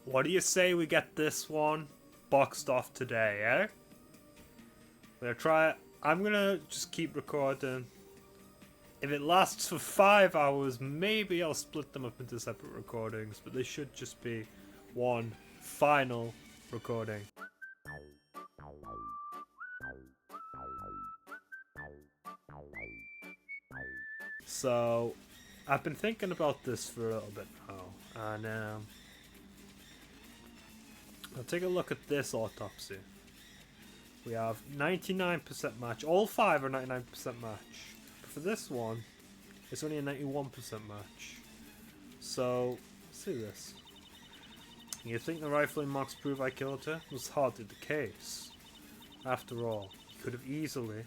What do you say we get this one boxed off today, eh? We're gonna try it. I'm gonna just keep recording. If it lasts for 5 hours, maybe I'll split them up into separate recordings, but they should just be one final recording. So, I've been thinking about this for a little bit now, and I'll take a look at this autopsy. We have 99% match. All 5 are 99% match. But for this one, it's only a 91% match. So, let's see this. You think the rifling marks prove I killed her? It was hardly the case. After all, he could have easily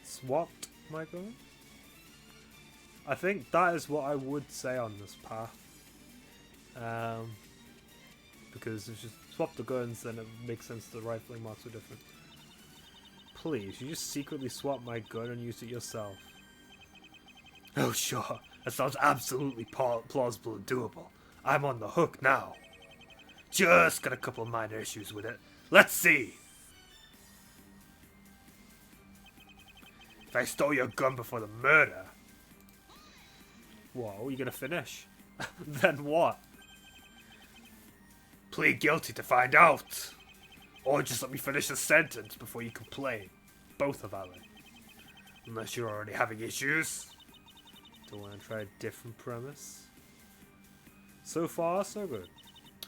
swapped my gun. I think that is what I would say on this path. Because if you swap the guns, then it makes sense the rifling marks are different. Please, you just secretly swap my gun and use it yourself. Oh sure, that sounds absolutely plausible and doable. I'm on the hook now. Just got a couple of minor issues with it. Let's see. If I stole your gun before the murder. Whoa, you gonna finish? Then what? Plead guilty to find out. Or just let me finish the sentence before you complain. Both are valid. Unless you're already having issues. Don't want to try a different premise. So far, so good.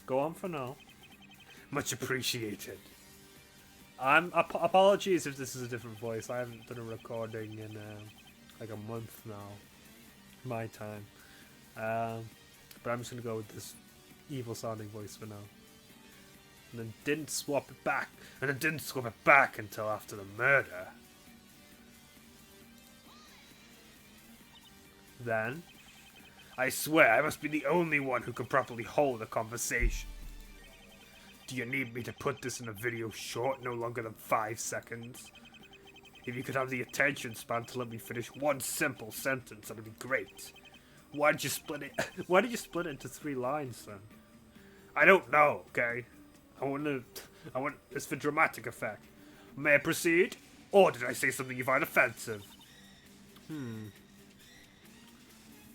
Go on for now. Much appreciated. Apologies if this is a different voice. I haven't done a recording in like a month now. My time. But I'm just going to go with this evil sounding voice for now. And then didn't swap it back. And then didn't swap it back until after the murder. Then, I swear I must be the only one who can properly hold a conversation. Do you need me to put this in a video short, no longer than 5 seconds? If you could have the attention span to let me finish one simple sentence, that would be great. Why did you split it? Why did you split it into 3 lines then? I don't know, okay? I want this for dramatic effect. May I proceed? Or did I say something you find offensive?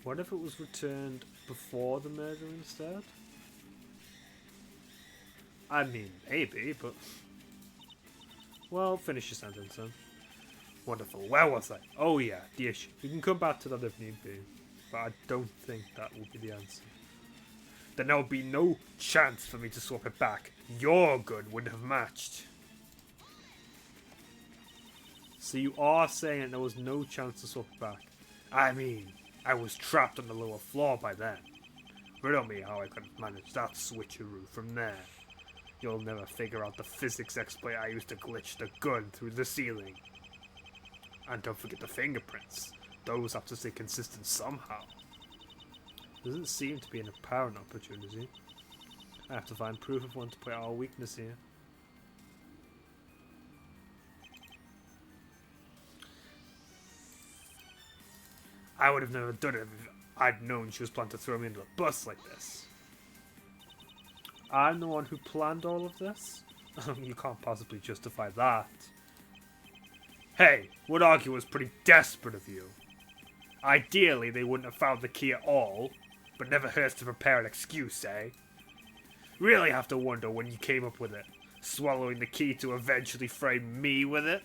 What if it was returned before the murder instead? I mean, maybe, but... Well, finish your sentence then. Wonderful. Where was I? Oh yeah, the issue. We can come back to that if need be. But I don't think that will be the answer. Then there will be no chance for me to swap it back. Your gun wouldn't have matched. So you are saying that there was no chance to swap it back? I mean, I was trapped on the lower floor by then. Riddle me how I could have managed that switcheroo from there. You'll never figure out the physics exploit I used to glitch the gun through the ceiling. And don't forget the fingerprints. Those have to stay consistent somehow. Doesn't seem to be an apparent opportunity. I have to find proof of one to point out our weakness here. I would have never done it if I'd known she was planning to throw me into a bus like this. I'm the one who planned all of this? You can't possibly justify that. Hey, would argue it was pretty desperate of you. Ideally, they wouldn't have found the key at all, but never hurts to prepare an excuse, eh? Really have to wonder when you came up with it, swallowing the key to eventually frame me with it?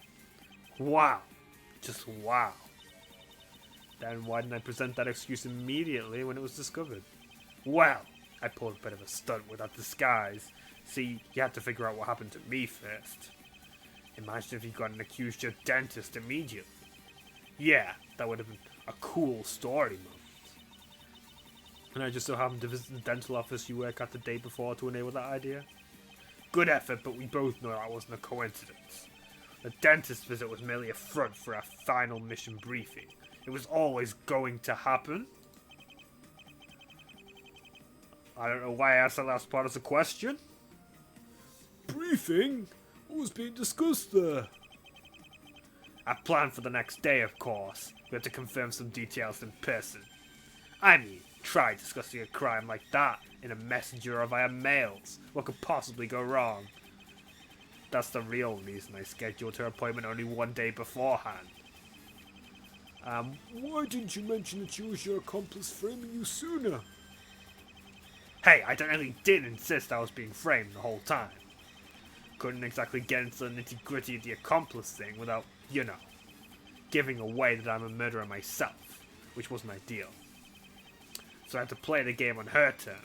Wow. Just wow. Then why didn't I present that excuse immediately when it was discovered? Well, I pulled a bit of a stunt with that disguise. See, you had to figure out what happened to me first. Imagine if you got an accused your dentist immediately. Yeah, that would have been a cool story moment. And I just so happened to visit the dental office you work at the day before to enable that idea. Good effort, but we both know that wasn't a coincidence. The dentist visit was merely a front for our final mission briefing. It was always going to happen. I don't know why I asked that last part as a question. Briefing? What was being discussed there? I planned for the next day, of course. We had to confirm some details in person. I mean, Try discussing a crime like that in a messenger or via mails. What could possibly go wrong? That's the real reason I scheduled her appointment only 1 day beforehand. Why didn't you mention that she was your accomplice framing you sooner? Hey, I definitely did insist I was being framed the whole time. Couldn't exactly get into the nitty-gritty of the accomplice thing without, you know, giving away that I'm a murderer myself, which wasn't ideal. So I had to play the game on her terms.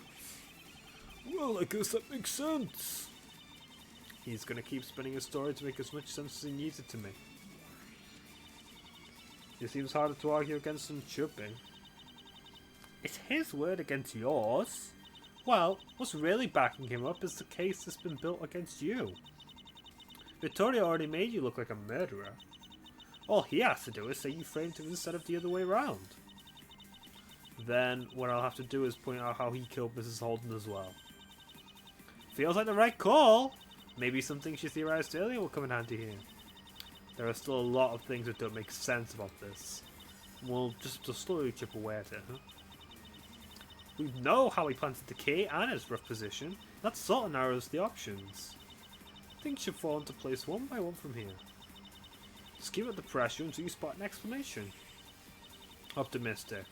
Well, I guess that makes sense. He's gonna keep spinning his story to make as much sense as he needs it to make. It seems harder to argue against than it should be. It's his word against yours. Well, what's really backing him up is the case that's been built against you. Vittoria already made you look like a murderer. All he has to do is say you framed him instead of the other way around. Then what I'll have to do is point out how he killed Mrs. Holden as well. Feels like the right call. Maybe some things you theorized earlier will come in handy here. There are still a lot of things that don't make sense about this. We'll just slowly chip away at it, huh? We know how he planted the key and his rough position. That sort of narrows the options. Things should fall into place one by one from here. Just keep up the pressure until you spot an explanation. Optimistic.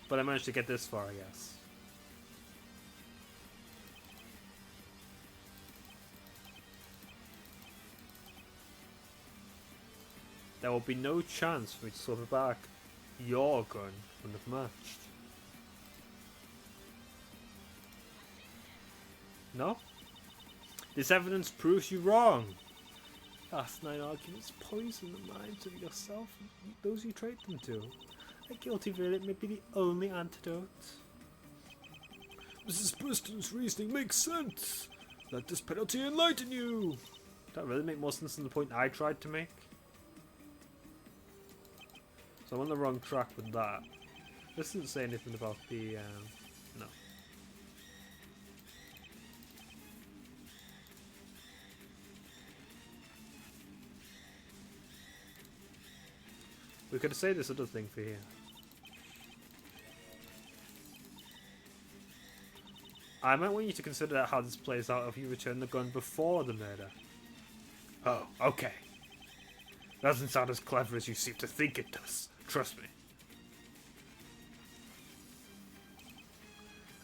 But I managed to get this far, I guess. There will be no chance for me to slip back your gun when they've matched. No? This evidence proves you wrong. Asinine arguments poison the minds of yourself and those you trade them to. A guilty verdict may be the only antidote. Mrs. Preston's reasoning makes sense. Let this penalty enlighten you. Does that really make more sense than the point I tried to make? So I'm on the wrong track with that. This doesn't say anything about the, no. We could say this other thing for here. I might want you to consider how this plays out if you return the gun before the murder. Oh, okay. Doesn't sound as clever as you seem to think it does. Trust me.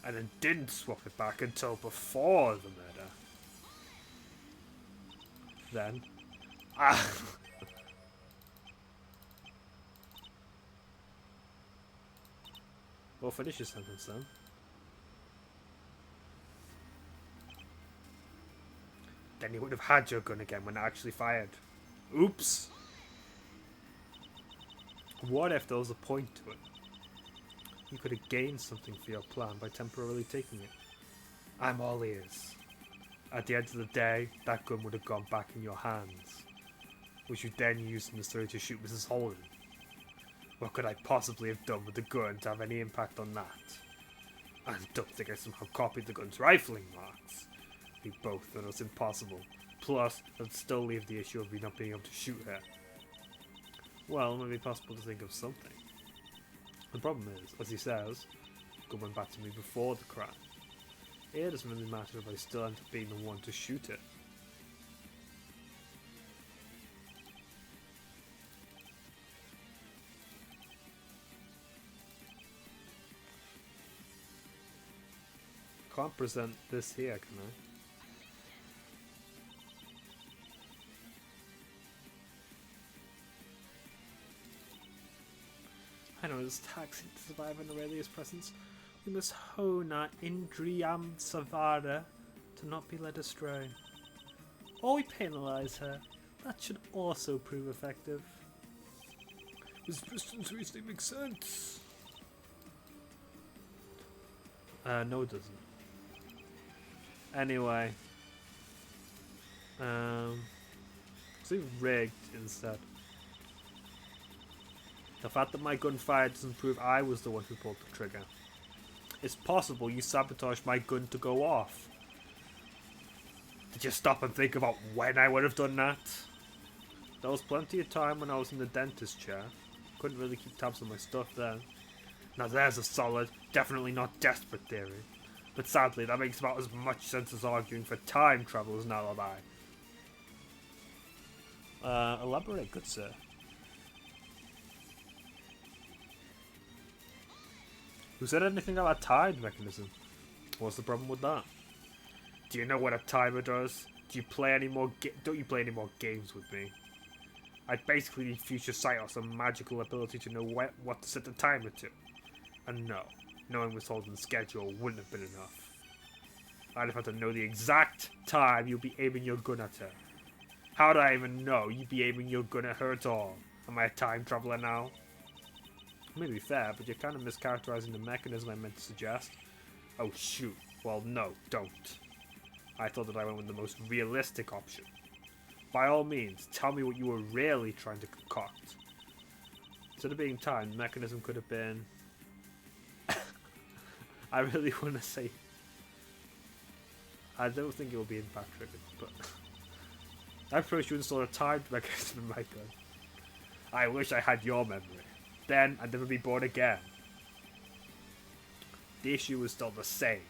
And then didn't swap it back until before the murder. Then... We'll finish your sentence then. Then you would have had your gun again when it actually fired. Oops! What if there was a point to it? You could have gained something for your plan by temporarily taking it. I'm all ears. At the end of the day, that gun would have gone back in your hands, which you then used in the story to shoot Mrs. Holden. What could I possibly have done with the gun to have any impact on that? I don't think I somehow copied the gun's rifling marks. We both know that's impossible. Plus, that'd still leave the issue of me not being able to shoot her. Well, it might be possible to think of something. The problem is, as he says, the gun went back to me before the crime. It doesn't really matter if I still end up being the one to shoot it. Can't present this here, can I? I know it's taxing to survive in Aurelia's presence. We must hone our Indriyam Savara to not be led astray. Or we penalise her. That should also prove effective. Mrs. Preston's reasoning makes sense. No it doesn't. Anyway. Let's do rigged instead. The fact that my gun fired doesn't prove I was the one who pulled the trigger. It's possible you sabotaged my gun to go off. Did you stop and think about when I would have done that? There was plenty of time when I was in the dentist chair. Couldn't really keep tabs on my stuff then. Now there's a solid, definitely not desperate theory. But sadly, that makes about as much sense as arguing for time travel as an alibi. Elaborate, good sir. Who said anything about a time mechanism? What's the problem with that? Do you know what a timer does? Do you play any more? Don't you play any more games with me? I basically need future sight or some magical ability to know what to set the timer to. And no, knowing Withholden's schedule wouldn't have been enough. I'd have had to know the exact time you'll be aiming your gun at her. How do I even know you'd be aiming your gun at her at all? Am I a time traveler now? Maybe fair, but you're kind of mischaracterizing the mechanism I meant to suggest. Oh shoot, well no, don't. I thought that I went with the most realistic option. By all means, tell me what you were really trying to concoct. Instead of being time, the mechanism could have been... I really want to say... I don't think it will be impact triggered, but... I'm pretty sure you installed a timed mechanism in my gun. I wish I had your memory. Then I'd never be born again. The issue was still the same.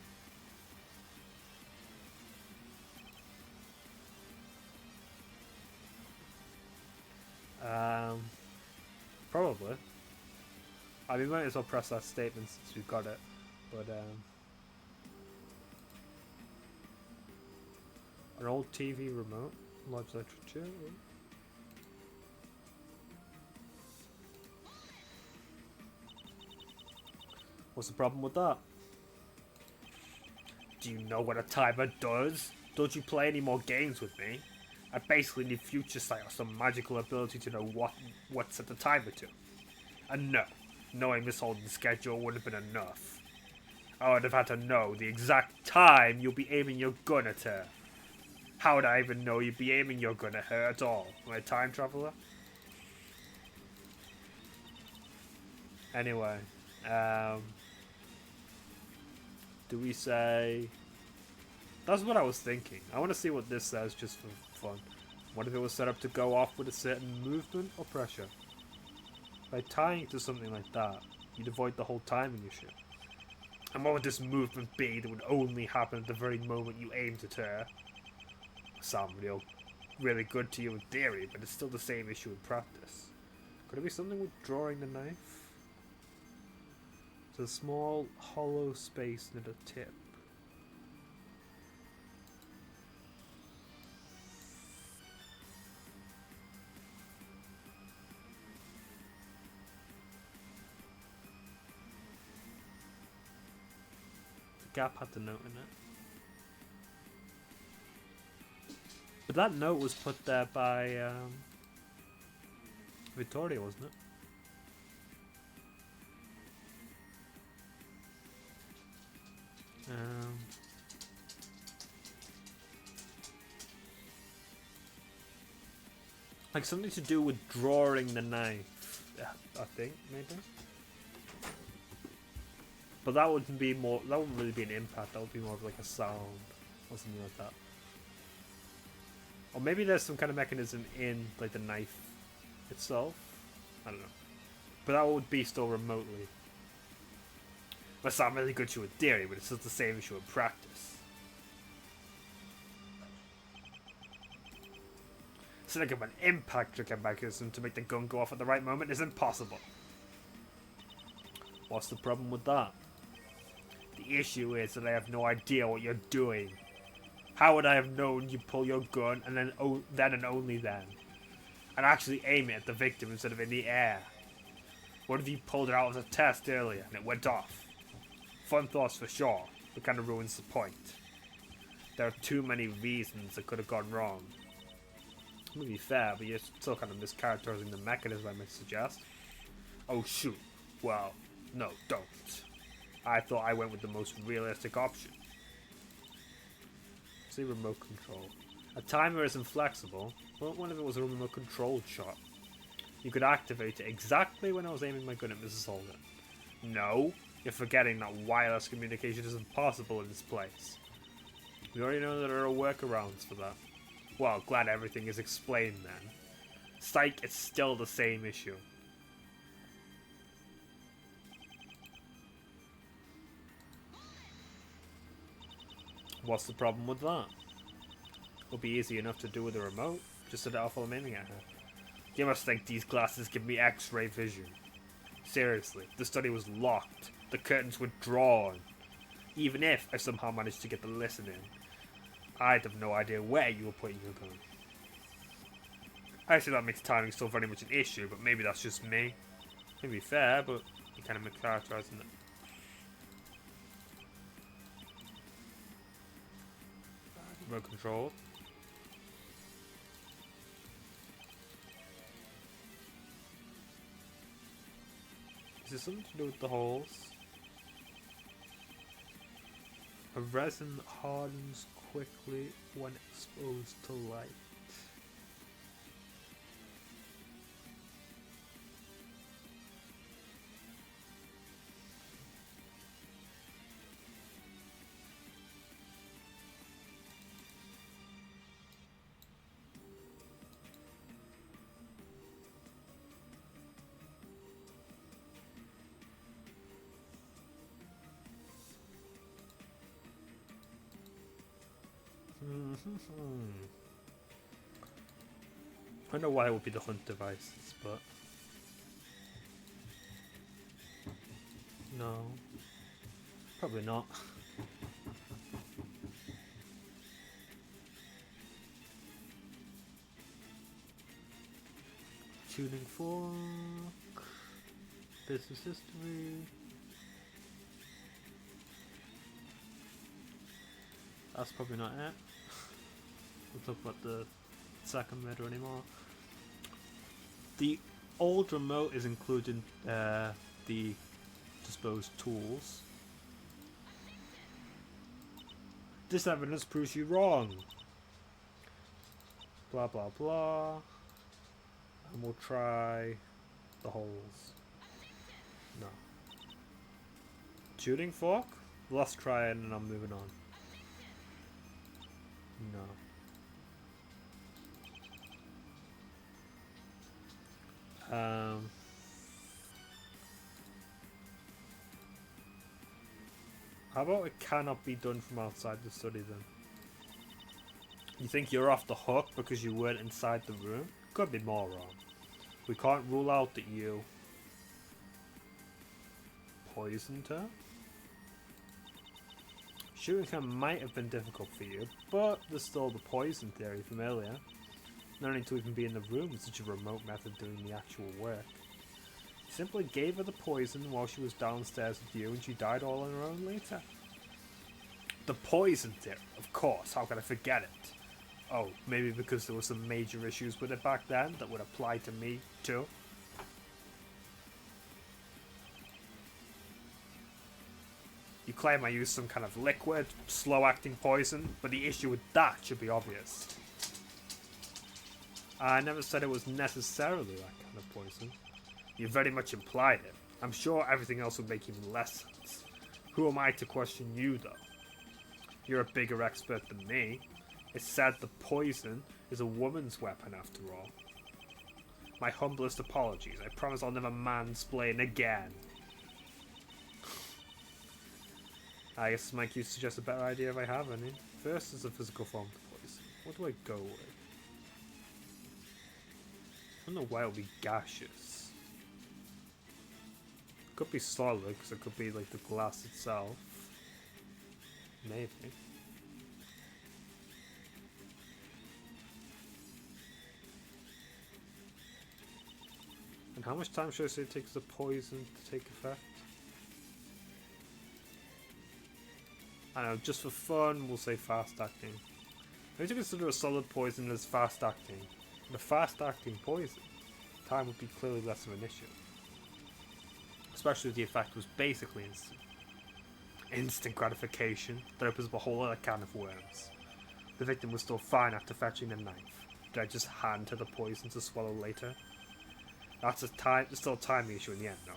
Probably. I mean, we might as well press that statement since we've got it. But, an old TV remote, large electric chair. What's the problem with that? Do you know what a timer does? Don't you play any more games with me? I basically need future sight or some magical ability to know what set the timer to. And no, knowing Miss Holden's schedule wouldn't have been enough. I would have had to know the exact time you'll be aiming your gun at her. How would I even know you'd be aiming your gun at her at all? Am I a time traveler? Anyway, do we say... That's what I was thinking. I want to see what this says just for fun. What if it was set up to go off with a certain movement or pressure? By tying it to something like that, you'd avoid the whole timing issue. And what would this movement be that would only happen at the very moment you aimed at her? Sound really good to you in theory, but it's still the same issue in practice. Could it be something with drawing the knife? It's a small, hollow space near the tip. The gap had the note in it. But that note was put there by Victoria, wasn't it? Like something to do with drawing the knife, I think, maybe. But that wouldn't be more. That wouldn't really be an impact. That would be more of like a sound or something like that. Or maybe there's some kind of mechanism in like the knife itself. I don't know. But that would be still remotely. That sounds really good to you in theory, but it's still the same issue in practice. Setting up an impact trigger mechanism to make the gun go off at the right moment is impossible. What's the problem with that? The issue is that I have no idea what you're doing. How would I have known you pull your gun and then and only then? And actually aim it at the victim instead of in the air? What if you pulled it out as a test earlier and it went off? Fun thoughts for sure, but kind of ruins the point. There are too many reasons it could have gone wrong. To be fair, but you're still kind of mischaracterizing the mechanism I might suggest. Oh shoot, well, no, don't. I thought I went with the most realistic option. Say remote control. A timer isn't flexible, but what if it was a remote controlled shot? You could activate it exactly when I was aiming my gun at Mrs. Holden. No, you're forgetting that wireless communication isn't possible in this place. We already know that there are workarounds for that. Well, glad everything is explained then. Psych, it's still the same issue. What's the problem with that? It'll be easy enough to do with a remote. Just set it off while I'm aiming at her. You must think these glasses give me X-ray vision. Seriously, the study was locked. The curtains were drawn. Even if I somehow managed to get the listen in, I'd have no idea where you were putting your gun. I see that makes timing still very much an issue, but maybe that's just me. Maybe fair, but you kind of mischaracterizing it. Remote control. Is there something to do with the holes? A resin hardens quickly when exposed to light. I don't know why it would be the hunt devices, but no, probably not. Tuning fork, business history. That's probably not it. We'll talk about the second murder anymore. The old remote is including the disposed tools. This evidence proves you wrong. Blah blah blah. And we'll try the holes. No. Tuning fork? Let's try it and I'm moving on. No. How about it cannot be done from outside the study then? You think you're off the hook because you weren't inside the room? Could be more wrong. We can't rule out that you poisoned her. Shooting her might have been difficult for you, but there's still the poison theory from earlier. No need to even be in the room with such a remote method doing the actual work. You simply gave her the poison while she was downstairs with you and she died all on her own later. The poison theory, of course, how could I forget it? Oh, maybe because there were some major issues with it back then that would apply to me too? You claim I used some kind of liquid, slow-acting poison, but the issue with that should be obvious. I never said it was necessarily that kind of poison. You very much implied it. I'm sure everything else would make even less sense. Who am I to question you, though? You're a bigger expert than me. It's said the poison is a woman's weapon, after all. My humblest apologies. I promise I'll never mansplain again. I guess Mike, you suggest a better idea if I have any. First is a physical form of poison. What do I go with? I don't know why it would be gaseous. It could be solid, because it could be like the glass itself. Maybe. And how much time should I say it takes the poison to take effect? I don't know, just for fun, we'll say fast acting. I need to consider a solid poison as fast acting. But a fast acting poison, time would be clearly less of an issue. Especially if the effect was basically instant. Instant gratification that opens up a whole other can of worms. The victim was still fine after fetching a knife. Did I just hand her the poison to swallow later? That's still a timing issue in the end, no?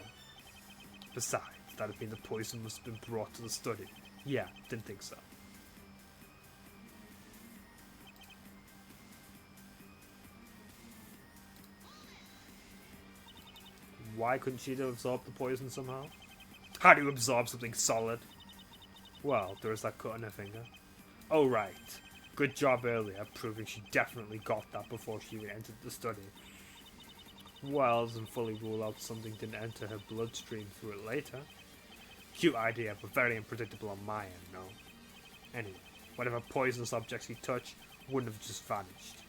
Besides, that would mean the poison must have been brought to the study. Yeah, didn't think so. Why couldn't she have absorbed the poison somehow? How do you absorb something solid? Well, there is that cut on her finger. Oh right. Good job earlier, proving she definitely got that before she even entered the study. Well, doesn't fully rule out something didn't enter her bloodstream through it later. Cute idea, but very unpredictable on my end, no? Anyway, whatever poisonous objects you touch wouldn't have just vanished.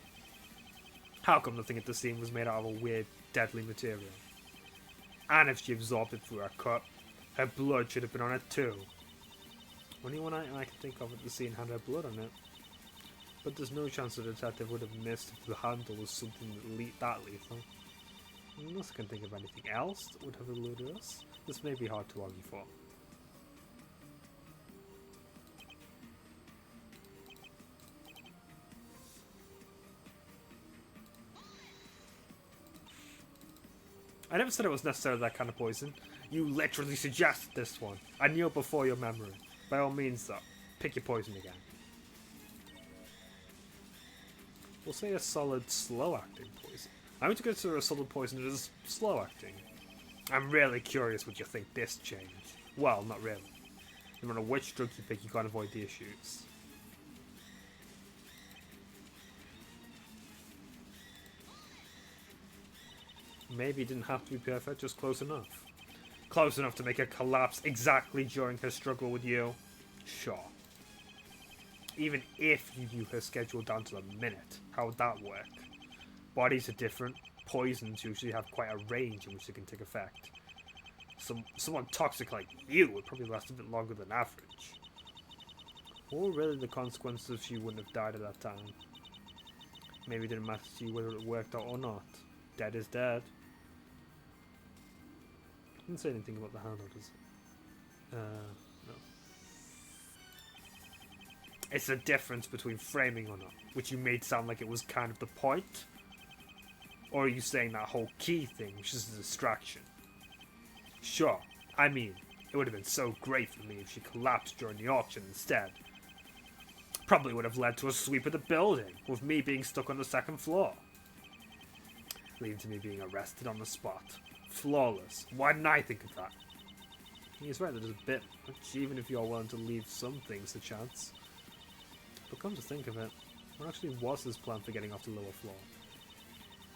How come nothing at the scene was made out of a weird, deadly material? And if she absorbed it through her cut, her blood should have been on it too. Only one item I can think of at the scene had her blood on it. But there's no chance the detective would have missed if the handle was something that lethal. Unless I can think of anything else that would have eluded us. This may be hard to argue for. I never said it was necessarily that kind of poison. You literally suggested this one. I knew it before your memory. By all means though, pick your poison again. We'll say a solid, slow-acting poison. I'm going to consider a solid poison as slow-acting. I'm really curious what you think this changed. Well, not really. No matter which drug you pick, you can't avoid the issues. Maybe it didn't have to be perfect, just close enough. Close enough to make her collapse exactly during her struggle with you? Sure. Even if you knew her schedule down to the minute, how would that work? Bodies are different. Poisons usually have quite a range in which they can take effect. Someone toxic like you would probably last a bit longer than average. What were really the consequences if she wouldn't have died at that time? Maybe it didn't matter to you whether it worked out or not. Dead is dead. Didn't say anything about the handle, does it? No. It's the difference between framing or not, which you made sound like it was kind of the point. Or are you saying that whole key thing, which is a distraction? Sure, I mean, it would have been so great for me if she collapsed during the auction instead. Probably would have led to a sweep of the building, with me being stuck on the second floor. Leading to me being arrested on the spot. Flawless. Why didn't I think of that? He's right, there's a bit much, even if you're willing to leave some things to chance. But come to think of it, what actually was his plan for getting off the lower floor?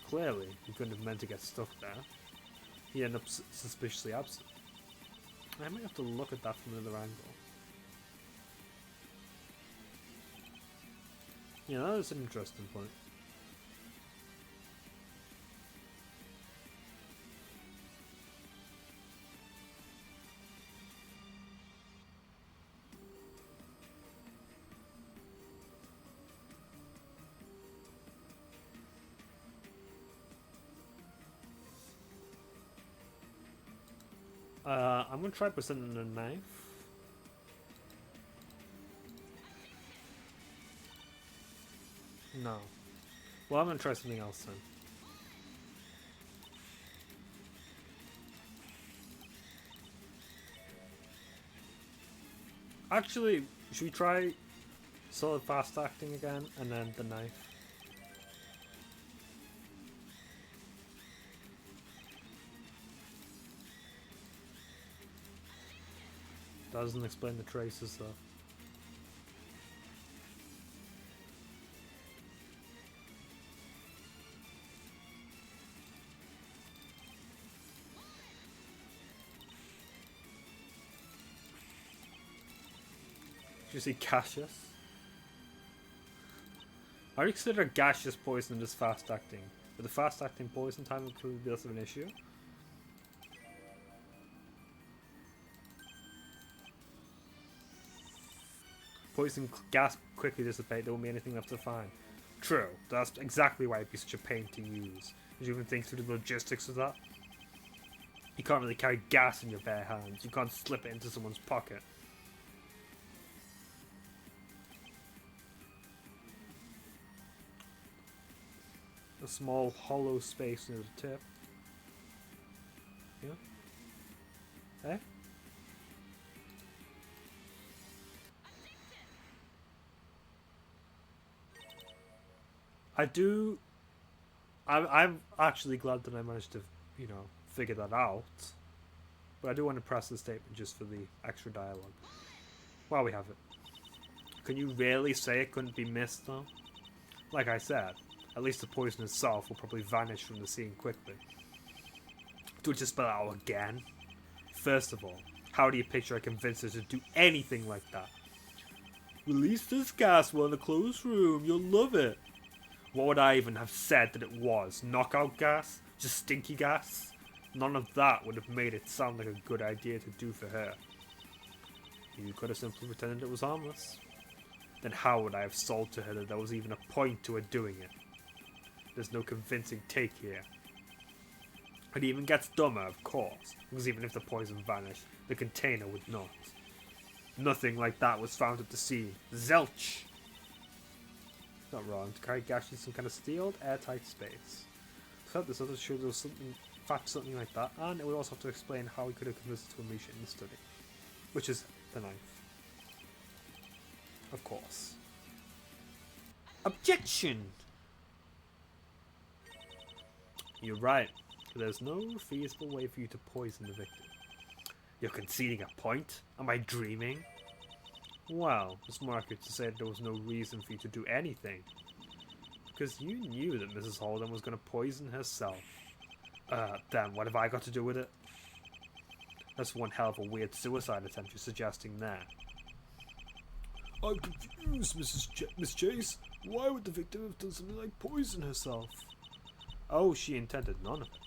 Clearly, he couldn't have meant to get stuck there. He ended up suspiciously absent. I might have to look at that from another angle. Yeah, that is an interesting point. I'm gonna try presenting a knife. No. Well, I'm gonna try something else then. Actually, should we try solid fast acting again and then the knife? Doesn't explain the traces though. Did you see gaseous? I would consider gaseous poison as fast acting, but the fast acting poison time would probably be less of an issue. Poison gas quickly dissipate, there won't be anything left to find. True, that's exactly why it'd be such a pain to use. Did you even think through the logistics of that? You can't really carry gas in your bare hands, you can't slip it into someone's pocket. A small hollow space near the tip. Yeah? Eh? I'm actually glad that I managed to, figure that out. But I do want to press the statement just for the extra dialogue. While we have it. Can you really say it couldn't be missed, though? Like I said, at least the poison itself will probably vanish from the scene quickly. Do it just spell it out again? First of all, how do you picture I convince her to do anything like that? Release this gas while in a closed room, you'll love it. What would I even have said that it was? Knockout gas? Just stinky gas? None of that would have made it sound like a good idea to do for her. You could have simply pretended it was harmless. Then how would I have sold to her that there was even a point to her doing it? There's no convincing take here. It even gets dumber, of course, because even if the poison vanished, the container would not. Nothing like that was found at the scene. Zilch! Not wrong. To carry gas in some kind of sealed, airtight space. So this other show there was something, in fact, something like that, and it would also have to explain how we could have convinced her to unleash it in the study, which is the knife. Of course. Objection! You're right. There's no feasible way for you to poison the victim. You're conceding a point? Am I dreaming? Well, it's more accurate to say that there was no reason for you to do anything. Because you knew that Mrs. Holden was going to poison herself. Then what have I got to do with it? That's one hell of a weird suicide attempt you're suggesting there. I'm confused, Miss Chase. Why would the victim have done something like poison herself? Oh, she intended none of it.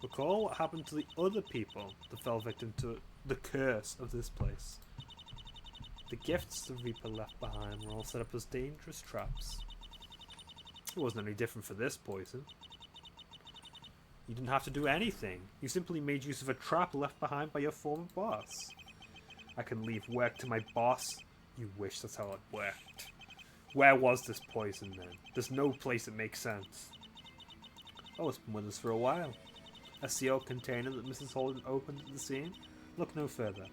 Recall what happened to the other people that fell victim to the curse of this place. The gifts the Reaper left behind were all set up as dangerous traps. It wasn't any different for this poison. You didn't have to do anything. You simply made use of a trap left behind by your former boss. I can leave work to my boss. You wish that's how it worked. Where was this poison then? There's no place that makes sense. Oh, it's been with us for a while. A sealed container that Mrs. Holden opened at the scene? Look no further.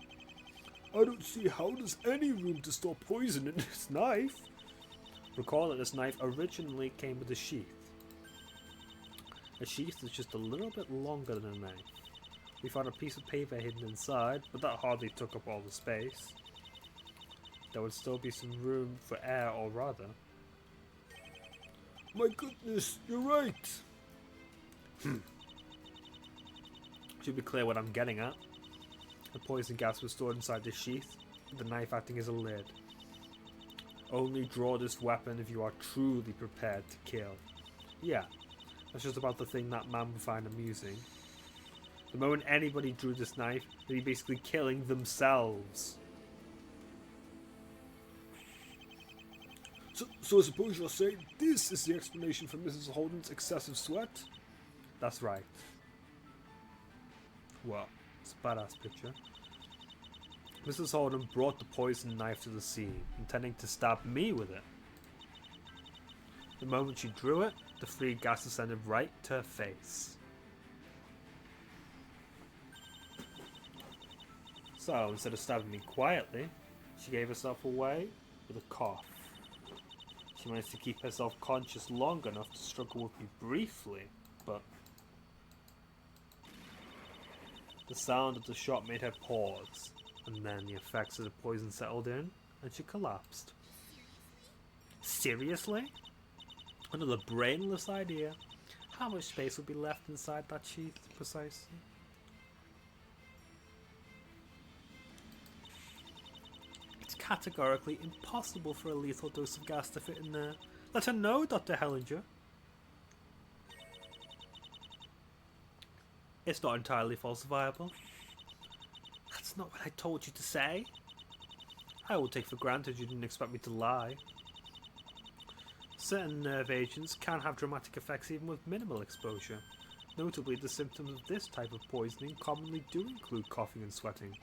I don't see how there's any room to store poison in this knife. Recall that this knife originally came with a sheath. A sheath that's just a little bit longer than a knife. We found a piece of paper hidden inside, but that hardly took up all the space. There would still be some room for air, or rather. My goodness, you're right. Should be clear what I'm getting at. The poison gas was stored inside the sheath, with the knife acting as a lid. Only draw this weapon if you are truly prepared to kill. Yeah, that's just about the thing that man would find amusing. The moment anybody drew this knife, they'd be basically killing themselves. So I suppose you're saying this is the explanation for Mrs. Holden's excessive sweat? That's right. Well, it's a badass picture. Mrs. Holden brought the poison knife to the scene, intending to stab me with it. The moment she drew it, the free gas descended right to her face. So, instead of stabbing me quietly, she gave herself away with a cough. She managed to keep herself conscious long enough to struggle with me briefly, but the sound of the shot made her pause, and then the effects of the poison settled in, and she collapsed. Seriously? Another brainless idea. How much space would be left inside that sheath, precisely? It's categorically impossible for a lethal dose of gas to fit in there. Let her know, Dr. Hellinger. It's not entirely falsifiable. That's not what I told you to say. I will take for granted you didn't expect me to lie. Certain nerve agents can have dramatic effects even with minimal exposure. Notably, the symptoms of this type of poisoning commonly do include coughing and sweating.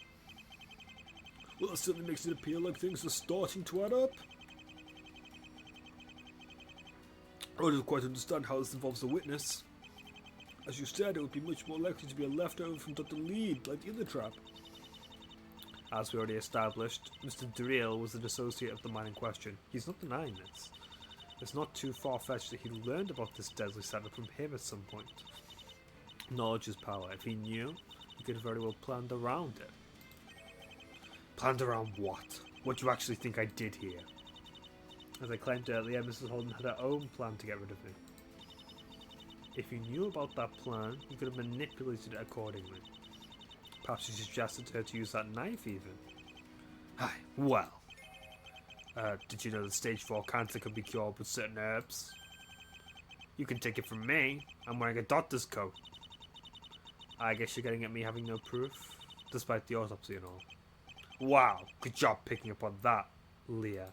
Well, that certainly makes it appear like things are starting to add up. I don't quite understand how this involves a witness. As you said, it would be much more likely to be a leftover from Dr. Lead, like the other trap. As we already established, Mr. Drill was an associate of the man in question. He's not denying this. It's not too far-fetched that he learned about this deadly setup from him at some point. Knowledge is power. If he knew, he could have very well planned around it. Planned around what? what do you actually think I did here? As I claimed earlier, Mrs. Holden had her own plan to get rid of me. If you knew about that plan, you could have manipulated it accordingly. Perhaps you suggested to her to use that knife even. Hi, well. Did you know that stage 4 cancer can be cured with certain herbs? You can take it from me. I'm wearing a doctor's coat. I guess you're getting at me having no proof, despite the autopsy and all. Wow, good job picking up on that, Leah.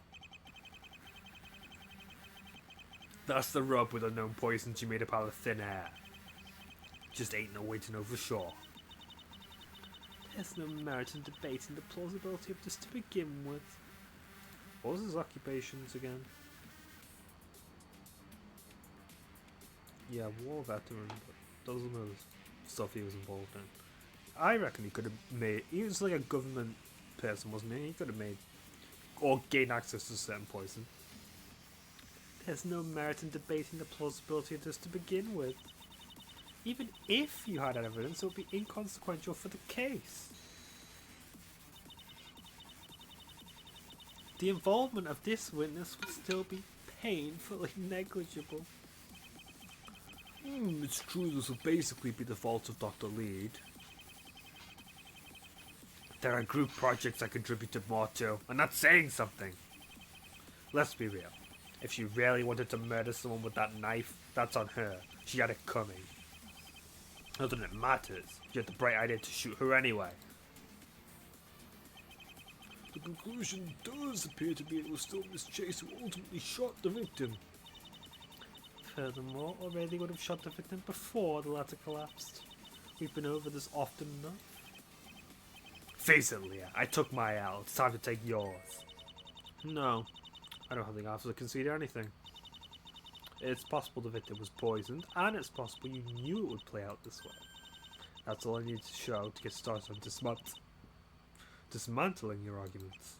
That's the rub with unknown poisons you made up out of thin air. Just ain't no way to know for sure. There's no merit in debating the plausibility of this to begin with. What was his occupations again? Yeah, war veteran, but those are the stuff he was involved in. I reckon he could have made... He was like a government person, wasn't he? He could have made... or gained access to certain poison. There's no merit in debating the plausibility of this to begin with. Even if you had evidence, it would be inconsequential for the case. The involvement of this witness would still be painfully negligible. It's true this will basically be the fault of Dr. Lead. There are group projects I contributed more to, and that's saying something. Let's be real. If she really wanted to murder someone with that knife, that's on her. She had it coming. Not that it matters. She had the bright idea to shoot her anyway. The conclusion does appear to be it was still Miss Chase who ultimately shot the victim. Furthermore, O'Reilly would have shot the victim before the latter collapsed. We've been over this often enough. Face it, Leah. I took my L. It's time to take yours. No. I don't think I have to concede anything. It's possible the victim was poisoned, and it's possible you knew it would play out this way. That's all I need to show to get started on dismantling your arguments.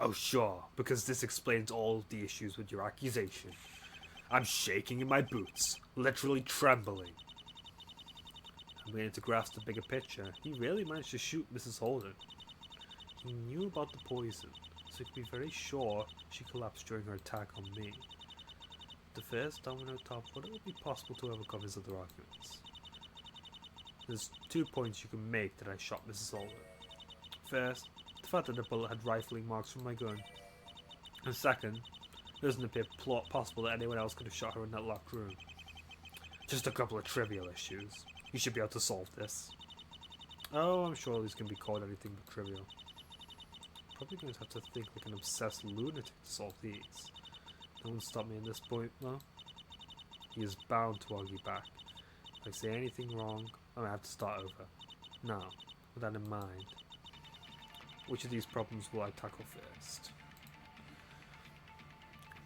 Oh sure, because this explains all of the issues with your accusation. I'm shaking in my boots, literally trembling. I'm beginning to grasp the bigger picture. He really managed to shoot Mrs. Holden. He knew about the poison, so he could be very sure she collapsed during her attack on me. The first domino topped, but it would be possible to overcome his other arguments. There's 2 points you can make that I shot Mrs. Holden. First, the fact that the bullet had rifling marks from my gun. And second, it doesn't appear possible that anyone else could have shot her in that locked room. Just a couple of trivial issues. You should be able to solve this. Oh, I'm sure these can be called anything but trivial. Probably going to have to think like an obsessed lunatic to solve these. No one stopped me at this point, though. He is bound to argue back. If I say anything wrong, I'm going to have to start over. Now, with that in mind, which of these problems will I tackle first?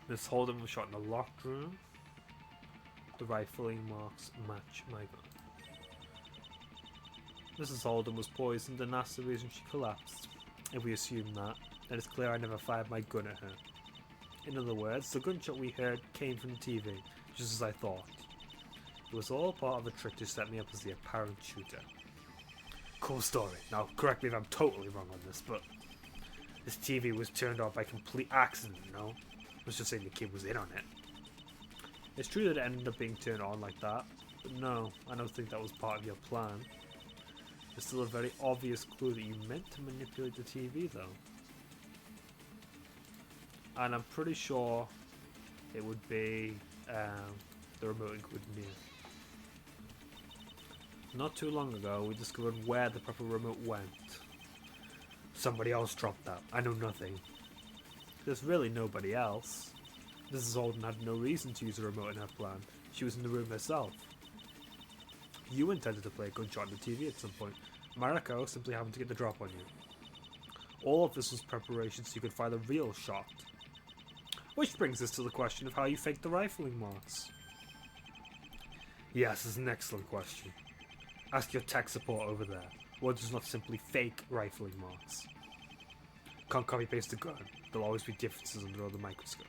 Miss Holden was shot in a locked room. The rifling marks match my gun. Mrs. Holden was poisoned, and that's the reason she collapsed. If we assume that, then it's clear I never fired my gun at her. In other words, the gunshot we heard came from the TV, just as I thought. It was all part of a trick to set me up as the apparent shooter. Cool story. Now, correct me if I'm totally wrong on this, but this TV was turned on by complete accident, no? Let's just say the kid was in on it. It's true that it ended up being turned on like that, but no, I don't think that was part of your plan. There's still a very obvious clue that you meant to manipulate the TV, though. And I'm pretty sure it would be the remote included near. Not too long ago, we discovered where the proper remote went. Somebody else dropped that. I know nothing. There's really nobody else. Mrs. Holden had no reason to use a remote in her plan. She was in the room herself. You intended to play a gunshot on the TV at some point. Mariko simply happened to get the drop on you. All of this was preparation so you could fire the real shot. Which brings us to the question of how you faked the rifling marks. Yes, it's an excellent question. Ask your tech support over there. One does not simply fake rifling marks. Can't copy paste the gun. There'll always be differences under the microscope.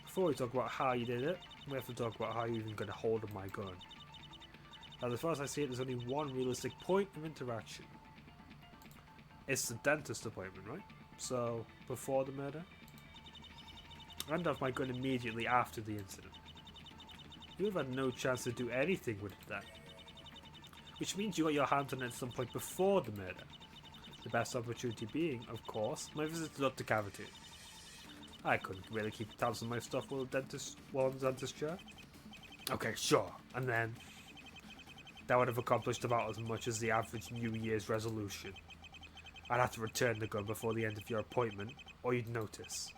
Before we talk about how you did it, we have to talk about how you even got a hold of my gun. Now, as far as I see it, there's only one realistic point of interaction. It's the dentist appointment, right? So, before the murder? And have my gun immediately after the incident. You have had no chance to do anything with it then. Which means you got your hands on it at some point before the murder. The best opportunity being, of course, my visit to Dr. Cavity. I couldn't really keep tabs on my stuff while on the dentist chair. Okay, sure. And then that would have accomplished about as much as the average New Year's resolution. I'd have to return the gun before the end of your appointment, or you'd notice.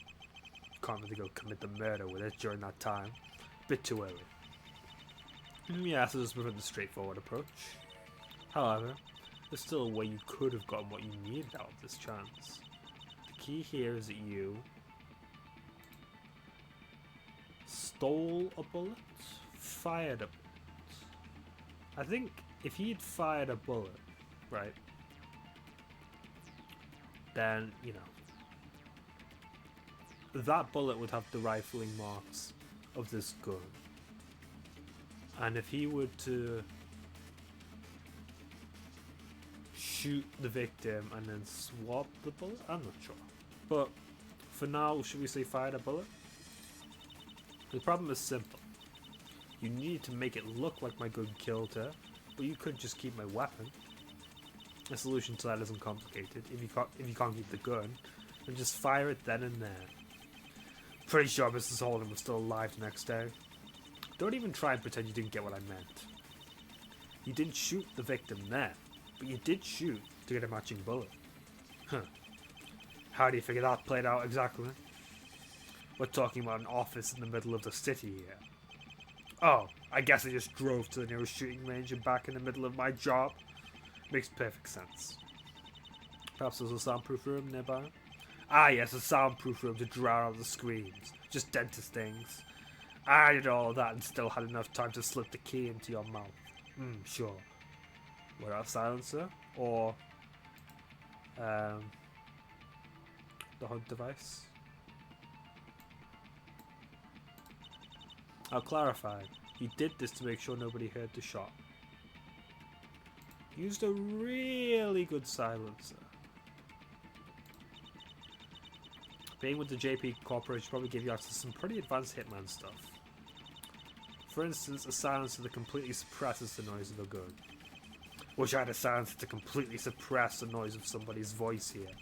Can't really go commit the murder with it during that time. Bit too early. Yeah, so just prevent the straightforward approach. However, there's still a way you could have gotten what you needed out of this chance. The key here is that you stole a bullet, fired a bullet. I think if he'd fired a bullet, right, then, you know, that bullet would have the rifling marks of this gun. And if he were to shoot the victim and then swap the bullet, I'm not sure. But for now, should we say fired a bullet? The problem is simple. You need to make it look like my gun killed her, but you could just keep my weapon. The solution to that isn't complicated. If you can't keep the gun, then just fire it then and there. Pretty sure Mrs. Holden was still alive the next day. Don't even try and pretend you didn't get what I meant. You didn't shoot the victim there, but you did shoot to get a matching bullet. Huh. How do you figure that played out exactly? We're talking about an office in the middle of the city here. Oh, I guess I just drove to the nearest shooting range and back in the middle of my job. Makes perfect sense. Perhaps there's a soundproof room nearby? Ah yes, a soundproof room to drown out the screams. Just dentist things. I did all of that and still had enough time to slip the key into your mouth. Sure. Without a silencer? Or the hunt device? I'll clarify. You did this to make sure nobody heard the shot. Used a really good silencer. Being with the JP Corporation probably gave you access to some pretty advanced Hitman stuff. For instance, a silencer that completely suppresses the noise of a gun. Wish I had a silencer to completely suppress the noise of somebody's voice here.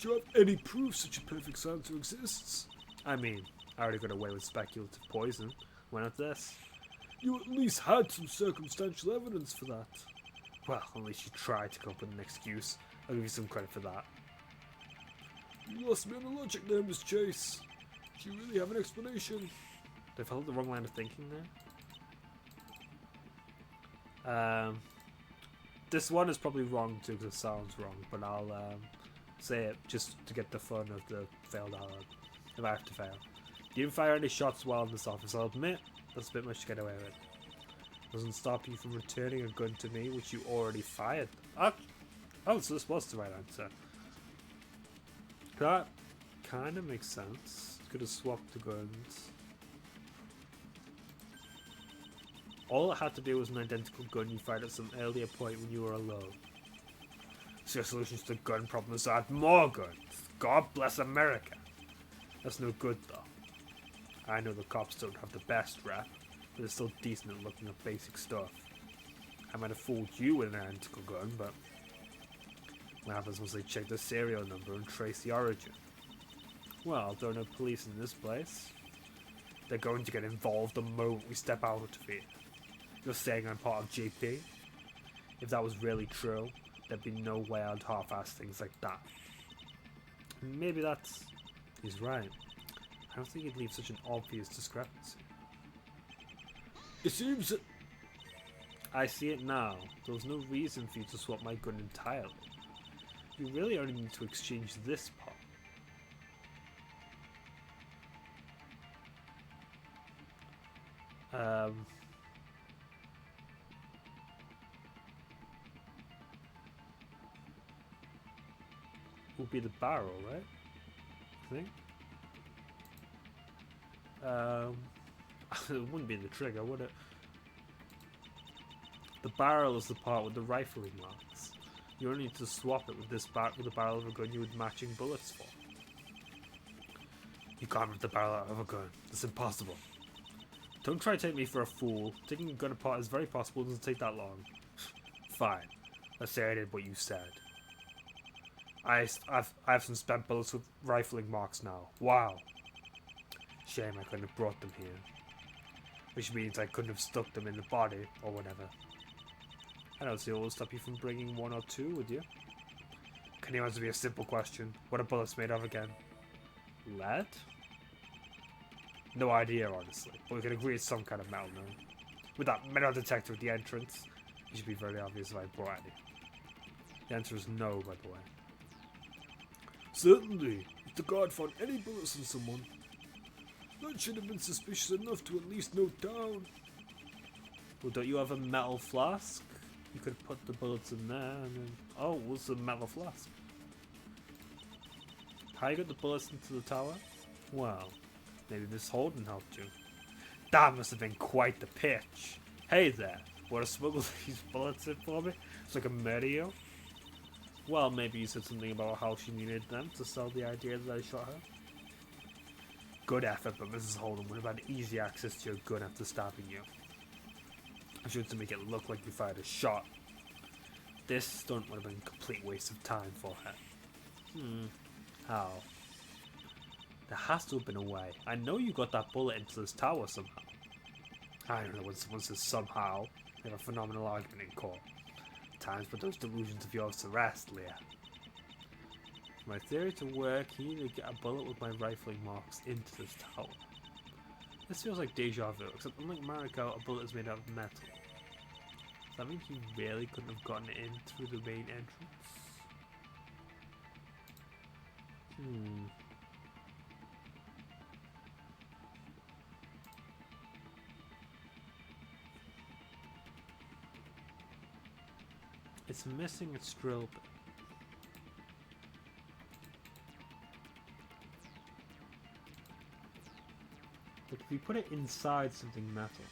Do you have any proof such a perfect silencer exists? I mean, I already got away with speculative poison. Why not this? You at least had some circumstantial evidence for that. Well, at least you tried to come up with an excuse. I'll give you some credit for that. You lost me on the logic there, Miss Chase. Do you really have an explanation? Did I follow the wrong line of thinking there? This one is probably wrong too because it sounds wrong, but I'll say it just to get the fun of the failed dialogue, if I have to fail. You didn't fire any shots while in this office, I'll admit. That's a bit much to get away with. Doesn't stop you from returning a gun to me, which you already fired. Oh, so this was the right answer. That kind of makes sense. Could have swapped the guns. All it had to do was an identical gun you fired at some earlier point when you were alone. So your solution to the gun problem is to add more guns. God bless America. That's no good though. I know the cops don't have the best rep, but they're still decent at looking at basic stuff. I might have fooled you with an identical gun, but what happens once they check the serial number and trace the origin? Well, there are no police in this place. They're going to get involved the moment we step out of here. You're saying I'm part of JP? If that was really true, there'd be no way I'd half-ass things like that. Maybe he's right. I don't think he'd leave such an obvious discrepancy. It seems that I see it now. There was no reason for you to swap my gun entirely. You really only need to exchange this part. Would be the barrel, right? I think. It wouldn't be the trigger, would it? The barrel is the part with the rifling marks. You only need to swap it with this with the barrel of a gun you had matching bullets for. You can't rip the barrel out of a gun. It's impossible. Don't try to take me for a fool. Taking a gun apart is very possible. It doesn't take that long. Fine. Let's say I did what you said. I have some spent bullets with rifling marks now. Wow. Shame I couldn't have brought them here. Which means I couldn't have stuck them in the body or whatever. I don't see what will stop you from bringing one or two with you. Can you answer me a simple question? What are bullets made of again? Lead? No idea, honestly. But we can agree it's some kind of metal now. With that metal detector at the entrance, it should be very obvious if I brought any. The answer is no, by the way. Certainly. If the guard found any bullets on someone, that should have been suspicious enough to at least note down. Well, don't you have a metal flask? You could put the bullets in there and then... Oh, it was a metal flask. How you got the bullets into the tower? Well, maybe Miss Holden helped you. That must have been quite the pitch. Hey there, want to smuggle these bullets in for me so I can murder you? Well, maybe you said something about how she needed them to sell the idea that I shot her. Good effort, but Mrs. Holden would have had easy access to your gun after stabbing you. I should to make it look like you fired a shot. This stunt would have been a complete waste of time for her. How? There has to have been a way. I know you got that bullet into this tower somehow. I don't know when someone says somehow. They have a phenomenal argument in court. Times put those delusions of yours to rest, Leah. For my theory to work, you need to get a bullet with my rifling marks into this tower. This feels like deja vu, except unlike Mariko, a bullet is made out of metal. Does that mean he really couldn't have gotten it in through the main entrance? It's missing its drill bit. But if you put it inside something metal,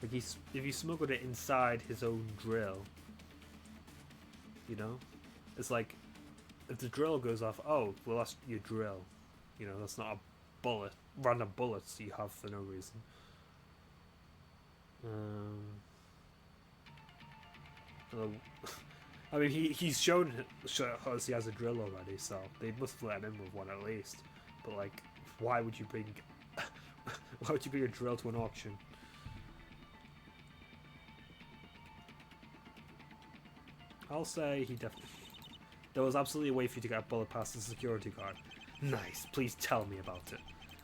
like if he smuggled it inside his own drill, you know, it's like if the drill goes off, oh, well that's your drill, you know, that's not a bullet, random bullets you have for no reason. I mean, he's shown us he has a drill already, so they must have let him in with one at least. But like, why would you bring a drill to an auction? I'll say he definitely. There was absolutely a way for you to get a bullet past the security guard. Nice. Please tell me about it.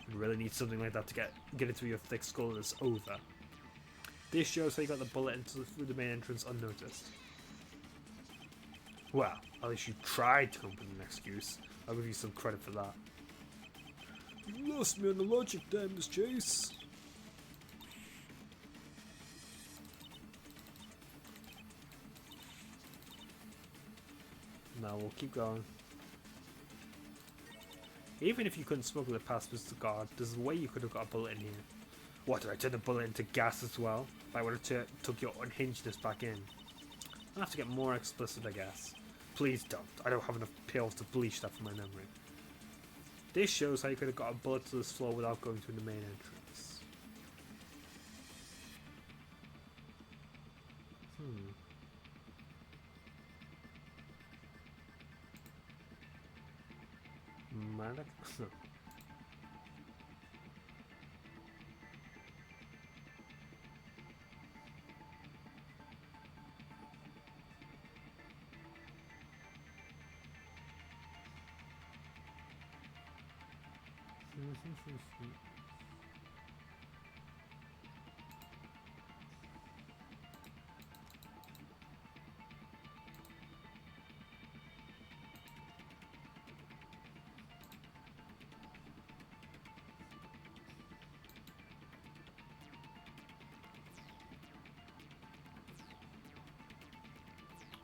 You really need something like that to get it through your thick skull and it's over. This shows how you got the bullet through the main entrance unnoticed. Well, at least you tried to come up with an excuse. I'll give you some credit for that. You lost me on the logic there, Miss Chase. No, we'll keep going. Even if you couldn't smuggle it past Mr. Guard, there's a way you could have got a bullet in here. What, did I turn the bullet into gas as well? I would have took your unhingedness back in. I'll have to get more explicit, I guess. Please don't. I don't have enough pills to bleach that from my memory. This shows how you could have got a bullet to this floor without going through the main entrance. Manic?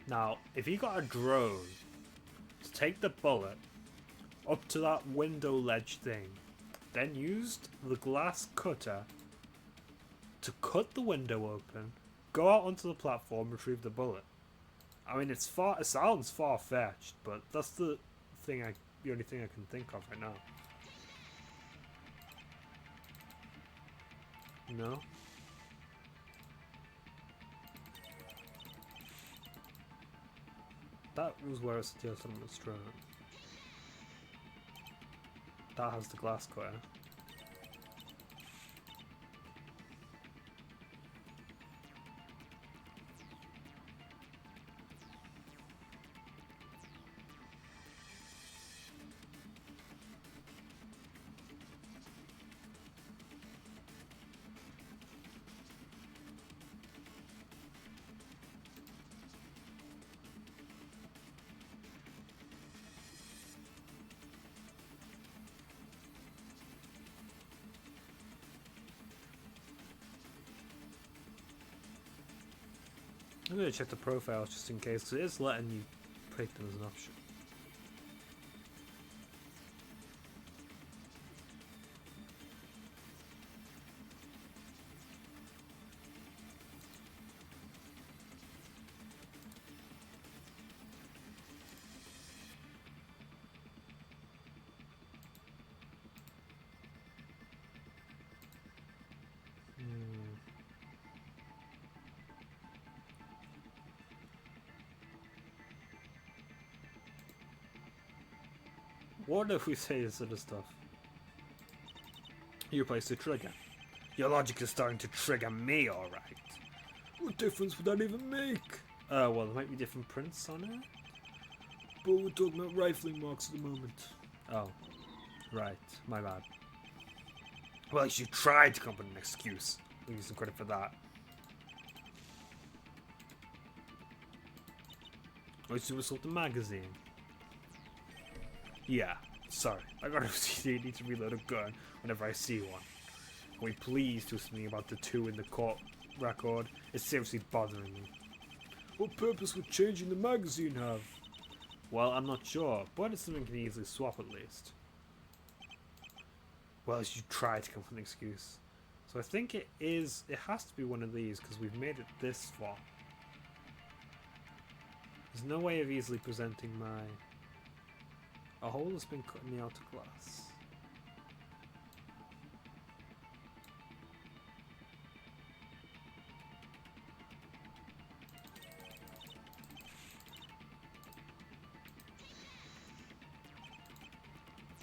Now, if you got a drone to take the bullet up to that window ledge thing, then used the glass cutter to cut the window open, go out onto the platform, retrieve the bullet. I mean, it's far. It sounds far fetched, but that's the thing. The only thing I can think of right now. No. That was where it's the ultimate strong. That has the glass square. I'm gonna check the profiles just in case, because it is letting you pick them as an option. What if we say this sort of stuff? You place the trigger. Your logic is starting to trigger me, alright. What difference would that even make? Well, there might be different prints on it. But we're talking about rifling marks at the moment. Oh, right. My bad. Well, you should try to come up with an excuse. I'll give you some credit for that. I assume it's the magazine. Yeah, sorry. I got a need to reload a gun whenever I see one. Can we please do something about the 2 in the court record? It's seriously bothering me. What purpose would changing the magazine have? Well, I'm not sure, but it's something we can easily swap at least. Well, you should try to come up with an excuse. So I think it has to be one of these, because we've made it this far. There's no way of easily presenting my... A hole has been cut in the outer glass.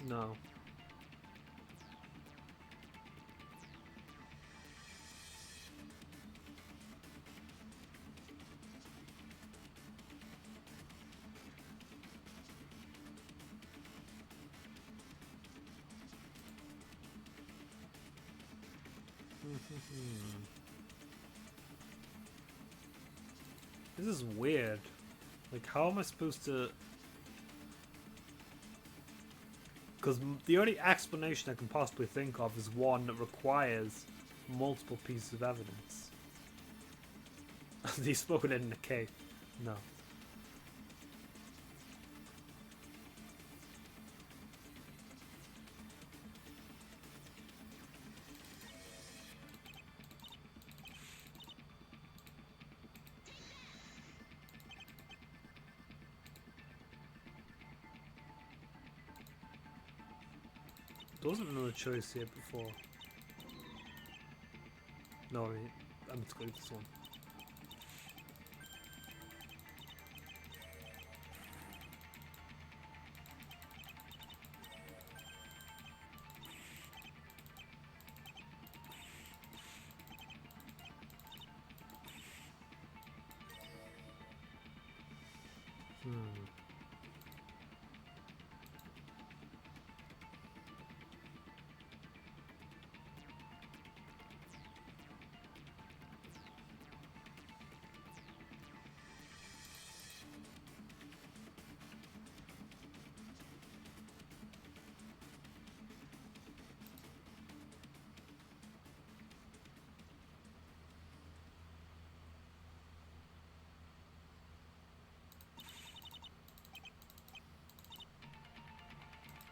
No. This is weird. Like, how am I supposed to... Because the only explanation I can possibly think of is one that requires multiple pieces of evidence. He spoken in the cave. No. There wasn't another choice here before. No, I mean, I'm going to go with this one.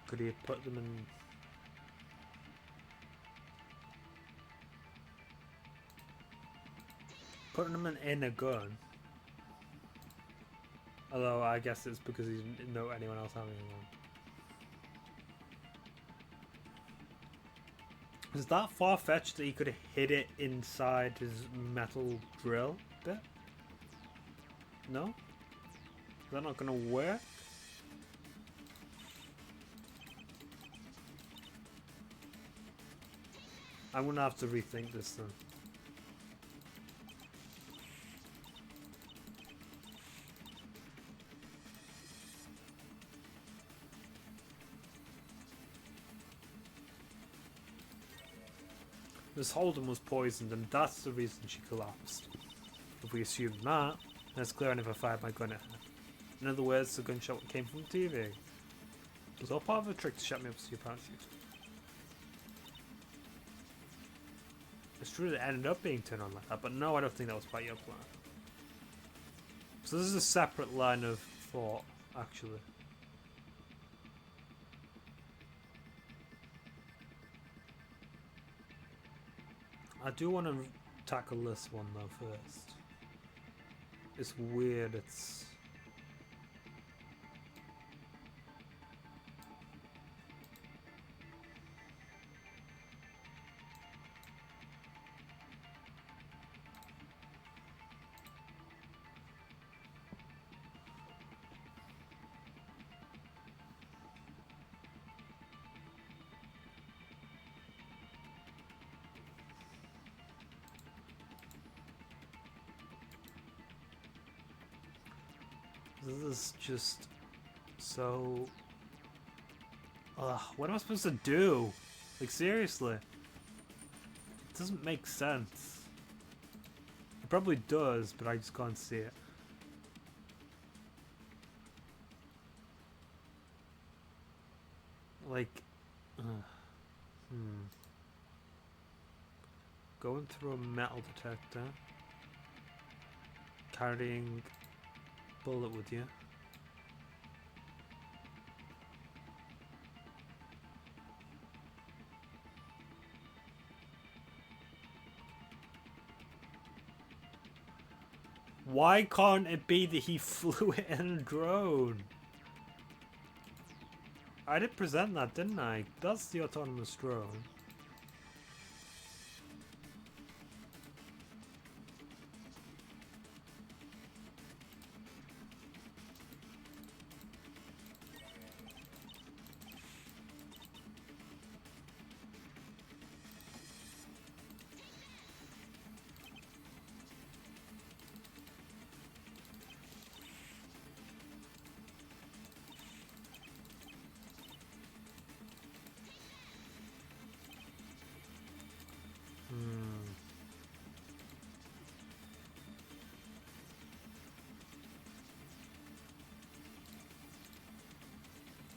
Could he have put them in... Putting them in a gun. Although I guess it's because he didn't know anyone else having one. Is that far-fetched that he could have hid it inside his metal drill bit? No? Is that not gonna work? I'm gonna have to rethink this then. Miss Holden was poisoned and that's the reason she collapsed. If we assume that, then it's clear I never fired my gun at her. In other words, the gunshot came from TV. It was all part of a trick to shut me up so you can't shoot. It's true that it ended up being turned on like that, but no, I don't think that was part of your plan. So this is a separate line of thought, actually. I do want to tackle this one though first. It's weird, it's... This is just so... Ugh, what am I supposed to do? Like, seriously. It doesn't make sense. It probably does, but I just can't see it. Like... Going through a metal detector. Carrying... bullet with you. Why can't it be that he flew it in a drone? I did present that, didn't I? That's the autonomous drone.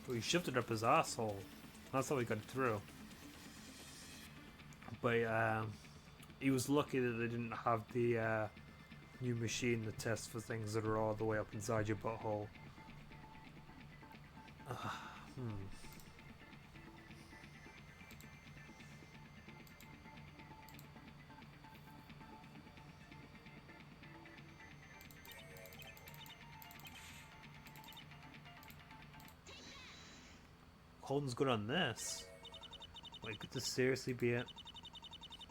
Well, he shoved it up his asshole. That's how he got it through. But he was lucky that they didn't have the new machine that tests for things that are all the way up inside your butthole. Holden's good on this. Wait, could this seriously be it?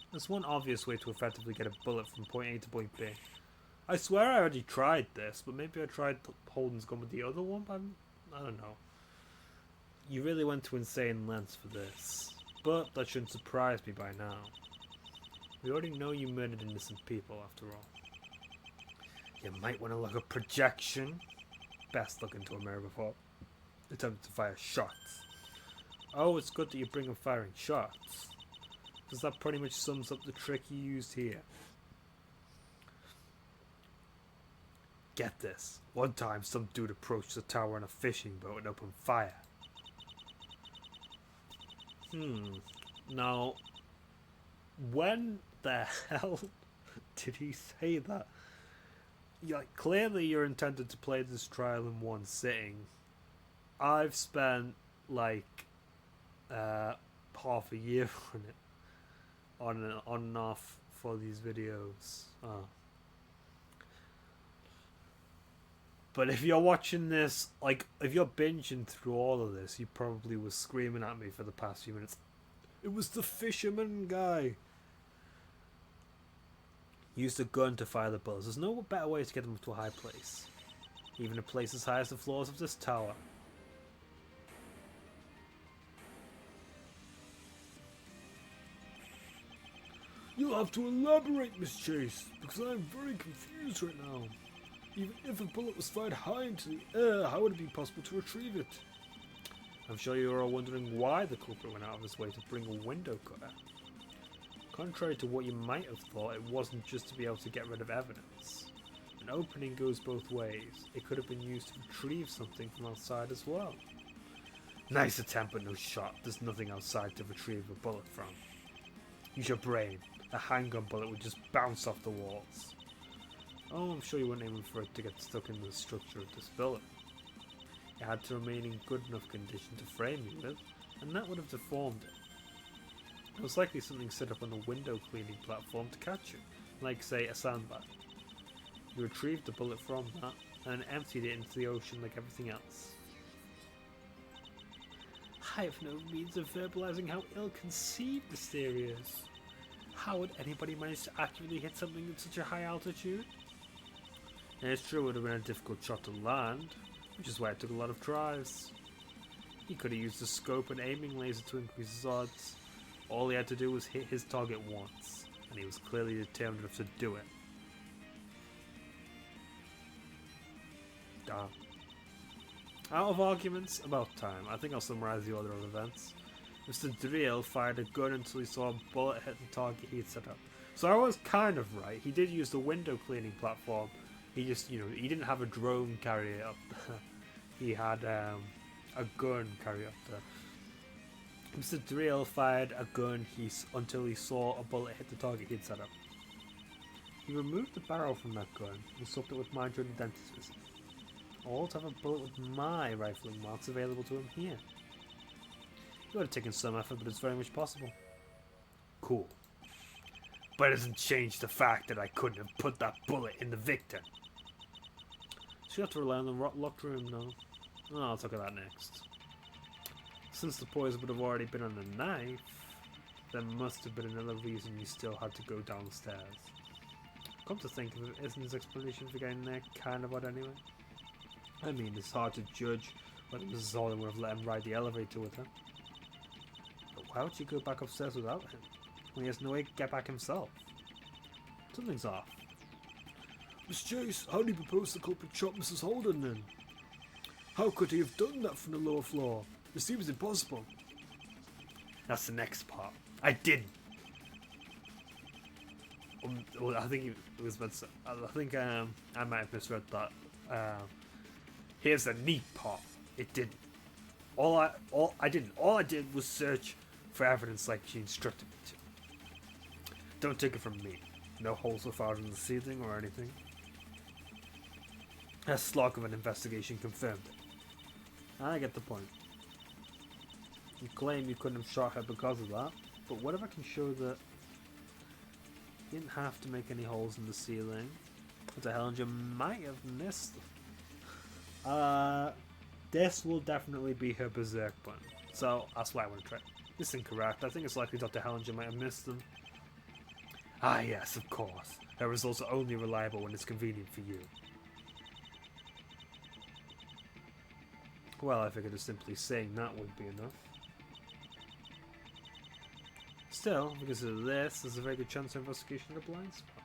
There's one obvious way to effectively get a bullet from point A to point B. I swear I already tried this, but maybe I tried Holden's gun with the other one, but I don't know. You really went to insane lengths for this. But that shouldn't surprise me by now. We already know you murdered innocent people, after all. You might want to look at projection. Best look into a mirror before attempting to fire shots. Oh, it's good that you bring up firing shots. Because that pretty much sums up the trick you used here. Get this. One time, some dude approached the tower on a fishing boat and opened fire. Now, when the hell did he say that? Yeah, clearly you're intended to play this trial in one sitting. I've spent like half a year on it, on and off for these videos. But if you're watching this, like, if you're binging through all of this, you probably was screaming at me for the past few minutes. It was the fisherman guy. Used a gun to fire the bullets. There's no better way to get them up to a high place. Even a place as high as the floors of this tower. You'll have to elaborate, Miss Chase, because I'm very confused right now. Even if a bullet was fired high into the air, how would it be possible to retrieve it? I'm sure you are all wondering why the culprit went out of his way to bring a window cutter. Contrary to what you might have thought, it wasn't just to be able to get rid of evidence. An opening goes both ways. It could have been used to retrieve something from outside as well. Nice attempt but no shot. There's nothing outside to retrieve a bullet from. Use your brain. A handgun bullet would just bounce off the walls. Oh, I'm sure you weren't aiming for it to get stuck in the structure of this building. It had to remain in good enough condition to frame you with, and that would have deformed it. It was likely something set up on the window cleaning platform to catch you, like say a sandbag. You retrieved the bullet from that, and emptied it into the ocean like everything else. I have no means of verbalizing how ill-conceived this theory is. How would anybody manage to accurately hit something at such a high altitude? And it's true it would have been a difficult shot to land, which is why it took a lot of tries. He could have used a scope and aiming laser to increase his odds. All he had to do was hit his target once, and he was clearly determined enough to do it. Damn. Out of arguments, about time. I think I'll summarize the order of events. Mr. Drill fired a gun until he saw a bullet hit the target he had set up. So I was kind of right. He did use the window cleaning platform. He just, he didn't have a drone carrier up there. He had a gun carrier up there. Mr. Drill fired a gun until he saw a bullet hit the target he'd set up. He removed the barrel from that gun and swapped it with mine during the dentist visit. I also have a bullet with my rifling marks available to him here. It would have taken some effort, but it's very much possible. Cool. But it doesn't change the fact that I couldn't have put that bullet in the victim. So you have to rely on the locked room now. Oh, I'll talk about that next. Since the poison would have already been on the knife, there must have been another reason you still had to go downstairs. Come to think of it, isn't his explanation for getting there kind of odd anyway? I mean, it's hard to judge whether Mrs. Holden would have let him ride the elevator with her. But why would she go back upstairs without him, when he has no way to get back himself? Something's off. Miss Chase, how do you propose the culprit shot Mrs. Holden then? How could he have done that from the lower floor? It seems impossible. That's the next part. I didn't. Well, I think it was meant to, I think I might have misread that. Here's the neat part. It didn't. All I did was search for evidence like she instructed me to. Don't take it from me. No holes were found in the ceiling or anything. A slog of an investigation confirmed it. I get the point. You claim you couldn't have shot her because of that, but what if I can show that you didn't have to make any holes in the ceiling? What the hell, and you might have missed them. This will definitely be her berserk button, so that's why I want to try it. This is incorrect. I think it's likely Dr. Hellinger might have missed them. Ah yes, of course. Her results are only reliable when it's convenient for you. Well, I figured just simply saying that would be enough. Still, because of this, there's a very good chance of investigation of a blind spot.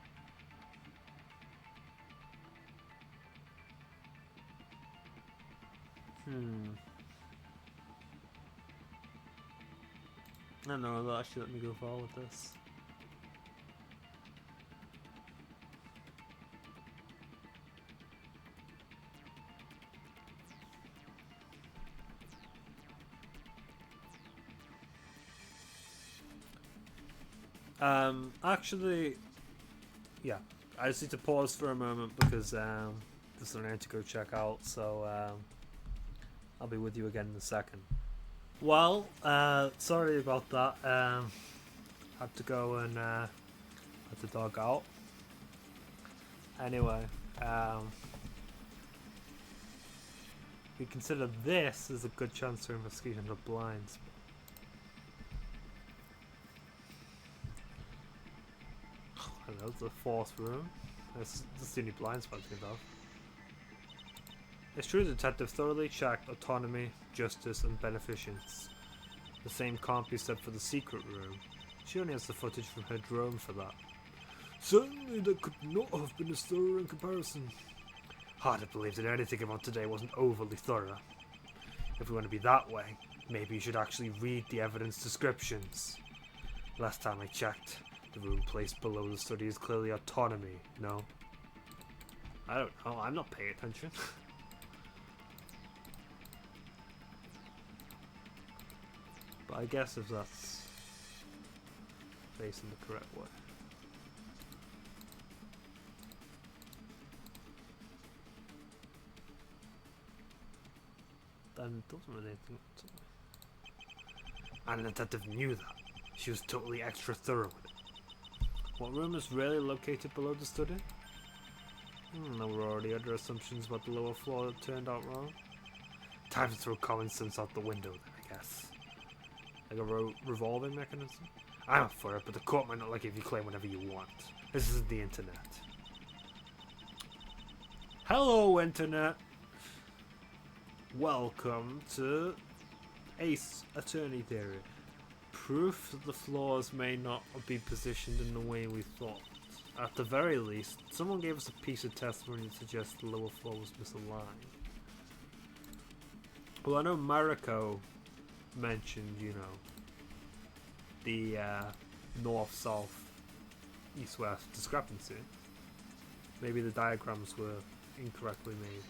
I don't know, they'll actually let me go forward with this. Actually, yeah, I just need to pause for a moment because there's something I need to go check out, so I'll be with you again in a second. Well, sorry about that. Had to go and let the dog out. Anyway, We consider this as a good chance for investigation of blinds. Hello, the fourth room. That's the only blind spot to think of. It's true the detective thoroughly checked autonomy, justice, and beneficence. The same can't be said for the secret room. She only has the footage from her drone for that. Certainly that could not have been as thorough in comparison. Hard to believe that anything about today wasn't overly thorough. If we want to be that way, maybe you should actually read the evidence descriptions. Last time I checked, the room placed below the study is clearly autonomy, no? I don't know, I'm not paying attention. But I guess if that's facing the correct way. Then it doesn't really anything to me. And the detective knew that. She was totally extra thorough with it. What room is really located below the study? No, we're already under assumptions about the lower floor that turned out wrong. Time to throw common sense out the window then, I guess. Like a revolving mechanism? I'm up for it, but the court might not like it if you claim whatever you want. This isn't the internet. Hello, internet! Welcome to Ace Attorney Theory. Proof that the floors may not be positioned in the way we thought. At the very least, someone gave us a piece of testimony that suggests the lower floor was misaligned. Well, I know Mariko mentioned, you know, the north-south, east-west discrepancy. Maybe the diagrams were incorrectly made.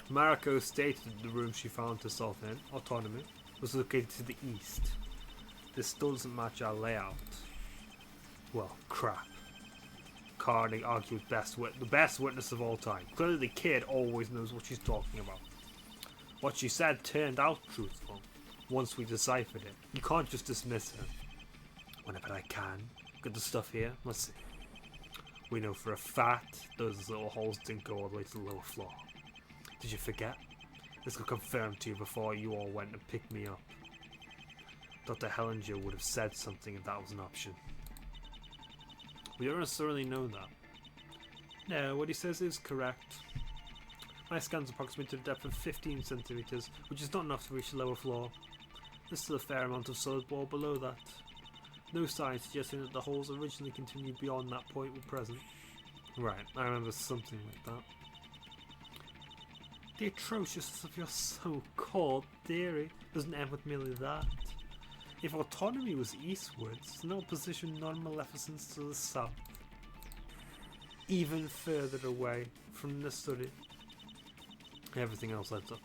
Mariko stated that the room she found herself in, autonomy, was located to the east. This still doesn't match our layout. Well, crap. Carney argued the best witness of all time. Clearly the kid always knows what she's talking about. What she said turned out truthful, once we deciphered it. You can't just dismiss her. Whenever I can. Got the stuff here? Let's see. We know for a fact those little holes didn't go all the way to the lower floor. Did you forget? This got confirmed to you before you all went and picked me up. Dr. Hellinger would have said something if that was an option. We don't necessarily know that. No, what he says is correct. My scans approximate to a depth of 15 centimeters, which is not enough to reach the lower floor. There's still a fair amount of solid wall below that. No signs suggesting that the holes originally continued beyond that point were present. Right, I remember something like that. The atrociousness of your so-called theory doesn't end with merely that. If autonomy was eastwards, no position non-maleficence to the south. Even further away from the study. Everything else adds up.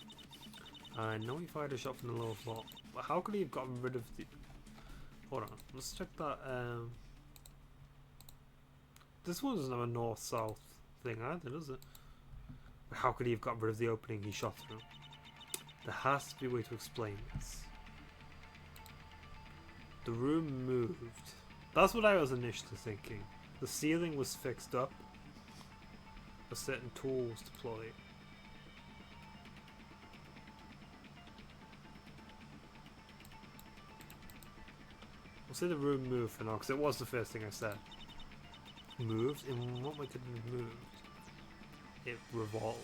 I know he fired a shot from the lower floor, but how could he have gotten rid of the... Hold on, let's check that. This one doesn't have a north-south thing either, does it? But how could he have gotten rid of the opening he shot through? There has to be a way to explain this. The room moved. That's what I was initially thinking. The ceiling was fixed up. A certain tool was deployed. We'll say the room moved for now, because it was the first thing I said. Moved? In what way could it have moved? It revolved.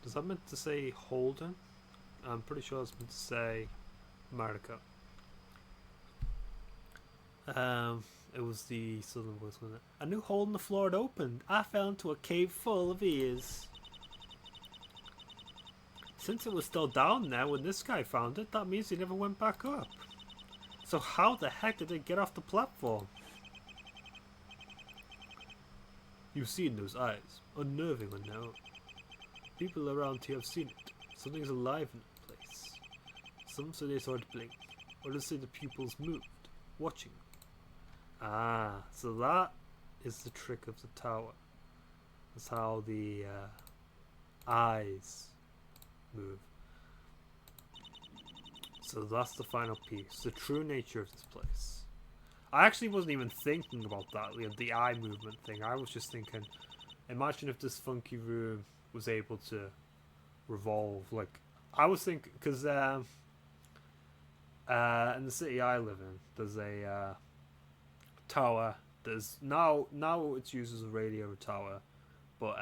Does that meant to say Holden? I'm pretty sure it's meant to say Mariko. It was the southern voice, wasn't it? A new hole in the floor had opened. I fell into a cave full of ears. Since it was still down there when this guy found it, that means he never went back up. So how the heck did it get off the platform? You've seen those eyes. Unnerving when now. People around here have seen it. Something's alive in the place. Some say they saw it blink. Others say the pupils moved, watching. Ah, so that is the trick of the tower. That's how the eyes move. So that's the final piece, the true nature of this place. I actually wasn't even thinking about that, the eye movement thing. I was just thinking, imagine if this funky room was able to revolve. Like, I was thinking, because in the city I live in, there's a tower. There's now it's used as a radio tower, but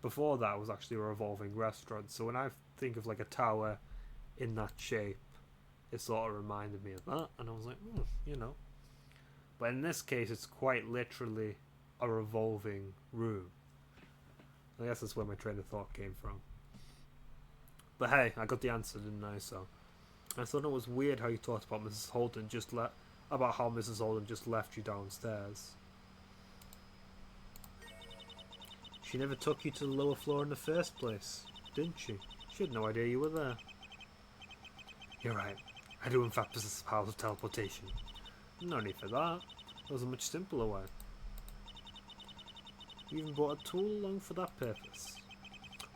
before that it was actually a revolving restaurant. So when I think of like a tower in that shape, it sort of reminded me of that, and I was like, you know. But in this case, it's quite literally a revolving room. I guess that's where my train of thought came from. But hey, I got the answer, didn't I? So I thought it was weird how you thought about Mrs. Holden about how Mrs. Holden just left you downstairs. She never took you to the lower floor in the first place, didn't she? She had no idea you were there. You're right. I do in fact possess the powers of teleportation. No need for that. There was a much simpler way. You even brought a tool along for that purpose.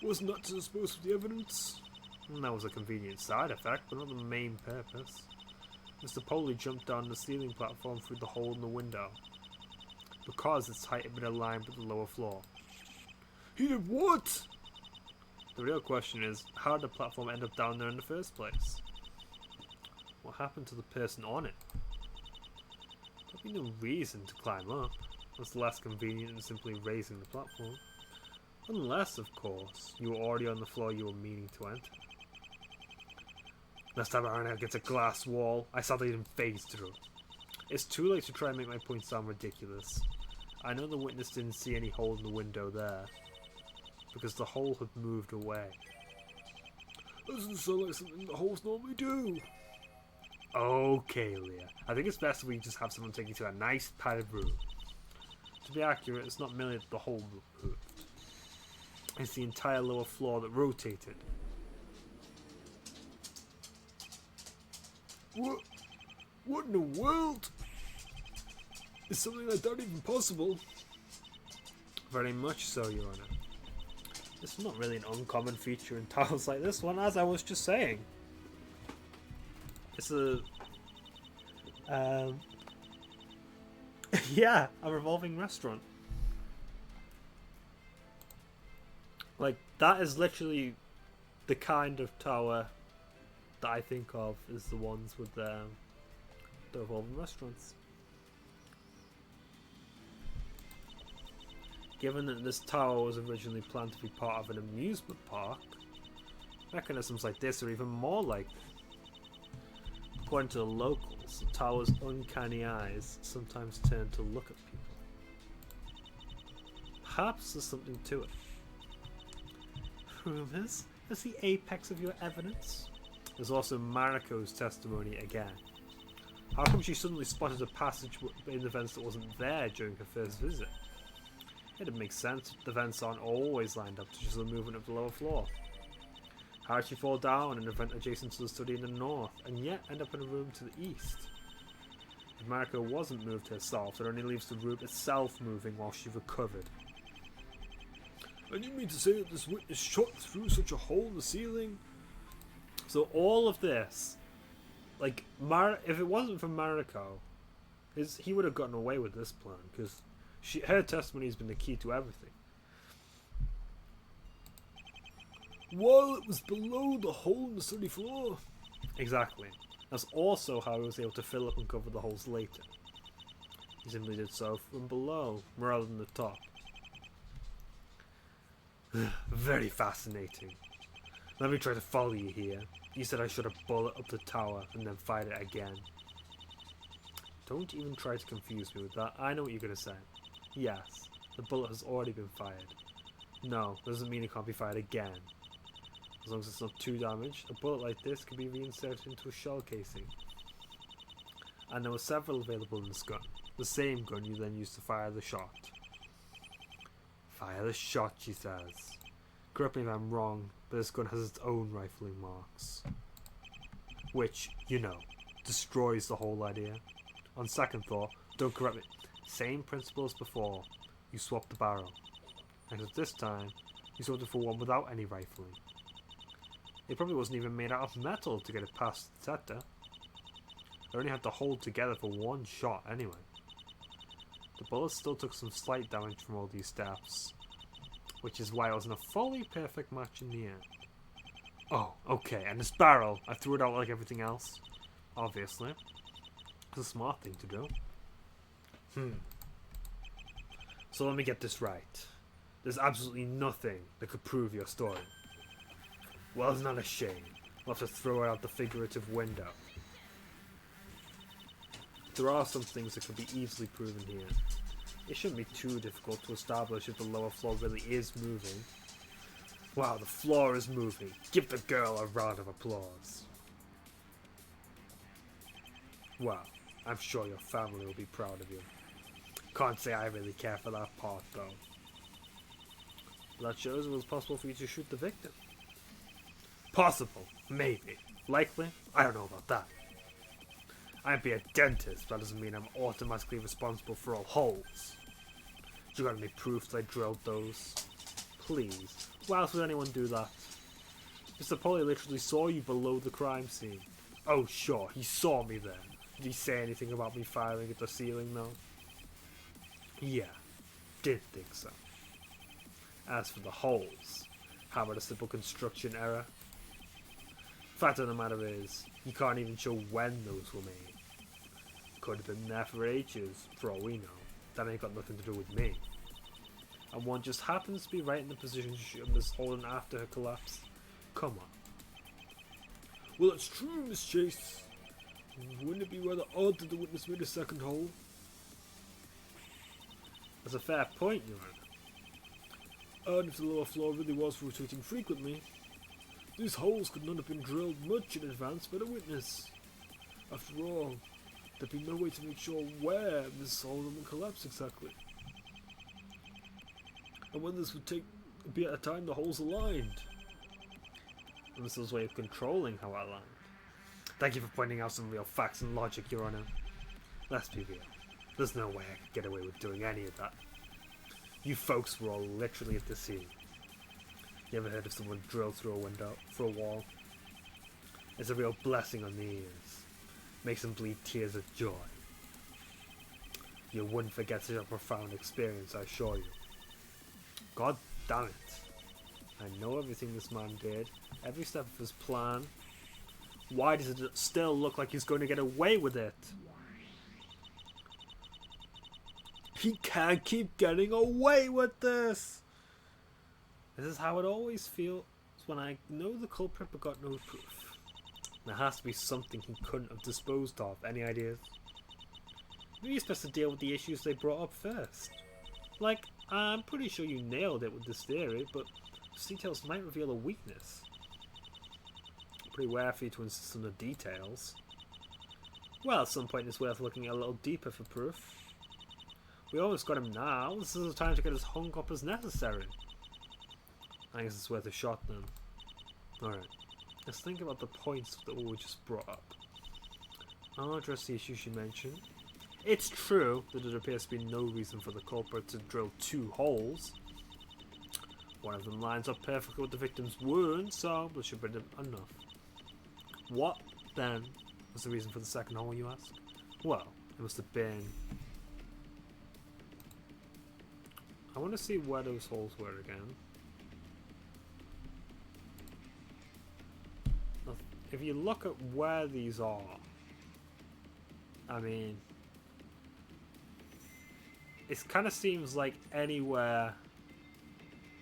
Wasn't that to dispose of the evidence? And that was a convenient side effect, but not the main purpose. Mr. Poley jumped down the ceiling platform through the hole in the window, because its height had been aligned with the lower floor. He did what? The real question is, how did the platform end up down there in the first place? What happened to the person on it? There'd be no reason to climb up. It's less convenient than simply raising the platform. Unless, of course, you were already on the floor you were meaning to enter. Last time around against a glass wall, I sadly didn't phase through. It's too late to try and make my point sound ridiculous. I know the witness didn't see any hole in the window there, because the hole had moved away. That doesn't sound like something the holes normally do. Okay, Leah. I think it's best if we just have someone take you to a nice padded room. To be accurate, it's not merely that the hole moved. It's the entire lower floor that rotated. What in the world? Is something like that even possible? Very much so, Your Honor. It's not really an uncommon feature in towers like this one, as I was just saying. It's a... yeah, a revolving restaurant. Like, that is literally the kind of tower that I think of as the ones with the revolving restaurants. Given that this tower was originally planned to be part of an amusement park, mechanisms like this are even more likely. According to the locals, the tower's uncanny eyes sometimes turn to look at people. Perhaps there's something to it. Rumors is the apex of your evidence. There's also Mariko's testimony again. How come she suddenly spotted a passage in the vents that wasn't there during her first visit? It'd make sense. The vents aren't always lined up to just the movement of the lower floor. How did she fall down in a vent adjacent to the study in the north, and yet end up in a room to the east? If Mariko wasn't moved herself, it only leaves the room itself moving while she recovered. And you mean to say that this witness shot through such a hole in the ceiling? So all of this, like, if it wasn't for Mariko, he would have gotten away with this plan, because her testimony has been the key to everything. While it was below the hole in the study floor? Exactly. That's also how he was able to fill up and cover the holes later. He simply did so from below, rather than the top. Very fascinating. Let me try to follow you here. You said I shot a bullet up the tower and then fired it again. Don't even try to confuse me with that. I know what you're going to say. Yes, the bullet has already been fired. No, doesn't mean it can't be fired again. As long as it's not too damaged, a bullet like this can be reinserted into a shell casing. And there were several available in this gun. The same gun you then used to fire the shot. Fire the shot, she says. Correct me if I'm wrong, but this gun has its own rifling marks. Which, you know, destroys the whole idea. On second thought, don't correct me. Same principle as before. You swap the barrel. Except this time, you swapped it for one without any rifling. It probably wasn't even made out of metal to get it past the detector. They only had to hold together for one shot anyway. The bullets still took some slight damage from all these steps, which is why it wasn't a fully perfect match in the end. Oh, okay, and this barrel, I threw it out like everything else. Obviously. It's a smart thing to do. So let me get this right. There's absolutely nothing that could prove your story. Well, it's not a shame. We'll have to throw it out the figurative window. There are some things that could be easily proven here. It shouldn't be too difficult to establish if the lower floor really is moving. Wow, the floor is moving. Give the girl a round of applause. Well, I'm sure your family will be proud of you. Can't say I really care for that part though. But that shows it was possible for you to shoot the victim. Possible, maybe. Likely, I don't know about that. I might be a dentist, but that doesn't mean I'm automatically responsible for all holes. You got any proof that I drilled those? Please. Why else would anyone do that? Mr. Polly literally saw you below the crime scene. Oh sure, he saw me there. Did he say anything about me firing at the ceiling though? Yeah, did think so. As for the holes, how about a simple construction error? Fact of the matter is, you can't even show when those were made. Could have been there for ages, for all we know. That ain't got nothing to do with me. And one just happens to be right in the position to shoot Miss Holden after her collapse. Come on. Well, it's true, Miss Chase. Wouldn't it be rather odd that the witness made a second hole? That's a fair point, Your Honor. And if the lower floor really was rotating frequently, these holes could not have been drilled much in advance by the witness. After all, there'd be no way to make sure where Miss Holden would collapse exactly. And when this would be at a time the holes aligned. And this was a way of controlling how I aligned. Thank you for pointing out some real facts and logic, Your Honor. Let's be real. There's no way I could get away with doing any of that. You folks were all literally at the scene. You ever heard of someone drilled through a window, through a wall? It's a real blessing on the ears. Makes them bleed tears of joy. You wouldn't forget such a profound experience, I assure you. God damn it. I know everything this man did, every step of his plan. Why does it still look like he's going to get away with it? He can't keep getting away with this! This is how it always feels when I know the culprit but got no proof. There has to be something he couldn't have disposed of. Any ideas? Maybe he's supposed to deal with the issues they brought up first. Like, I'm pretty sure you nailed it with this theory, but those details might reveal a weakness. Pretty rare for you to insist on the details. Well, at some point it's worth looking a little deeper for proof. We almost got him now. This is the time to get as hung up as necessary. I guess it's worth a shot then. Alright, let's think about the points that we just brought up. I'll address the issues you mentioned. It's true that there appears to be no reason for the culprit to drill 2 holes. One of them lines up perfectly with the victim's wound, so that should be enough. What, then, was the reason for the second hole, you ask? Well, it must have been... I want to see where those holes were again. If you look at where these are, I mean, it kind of seems like anywhere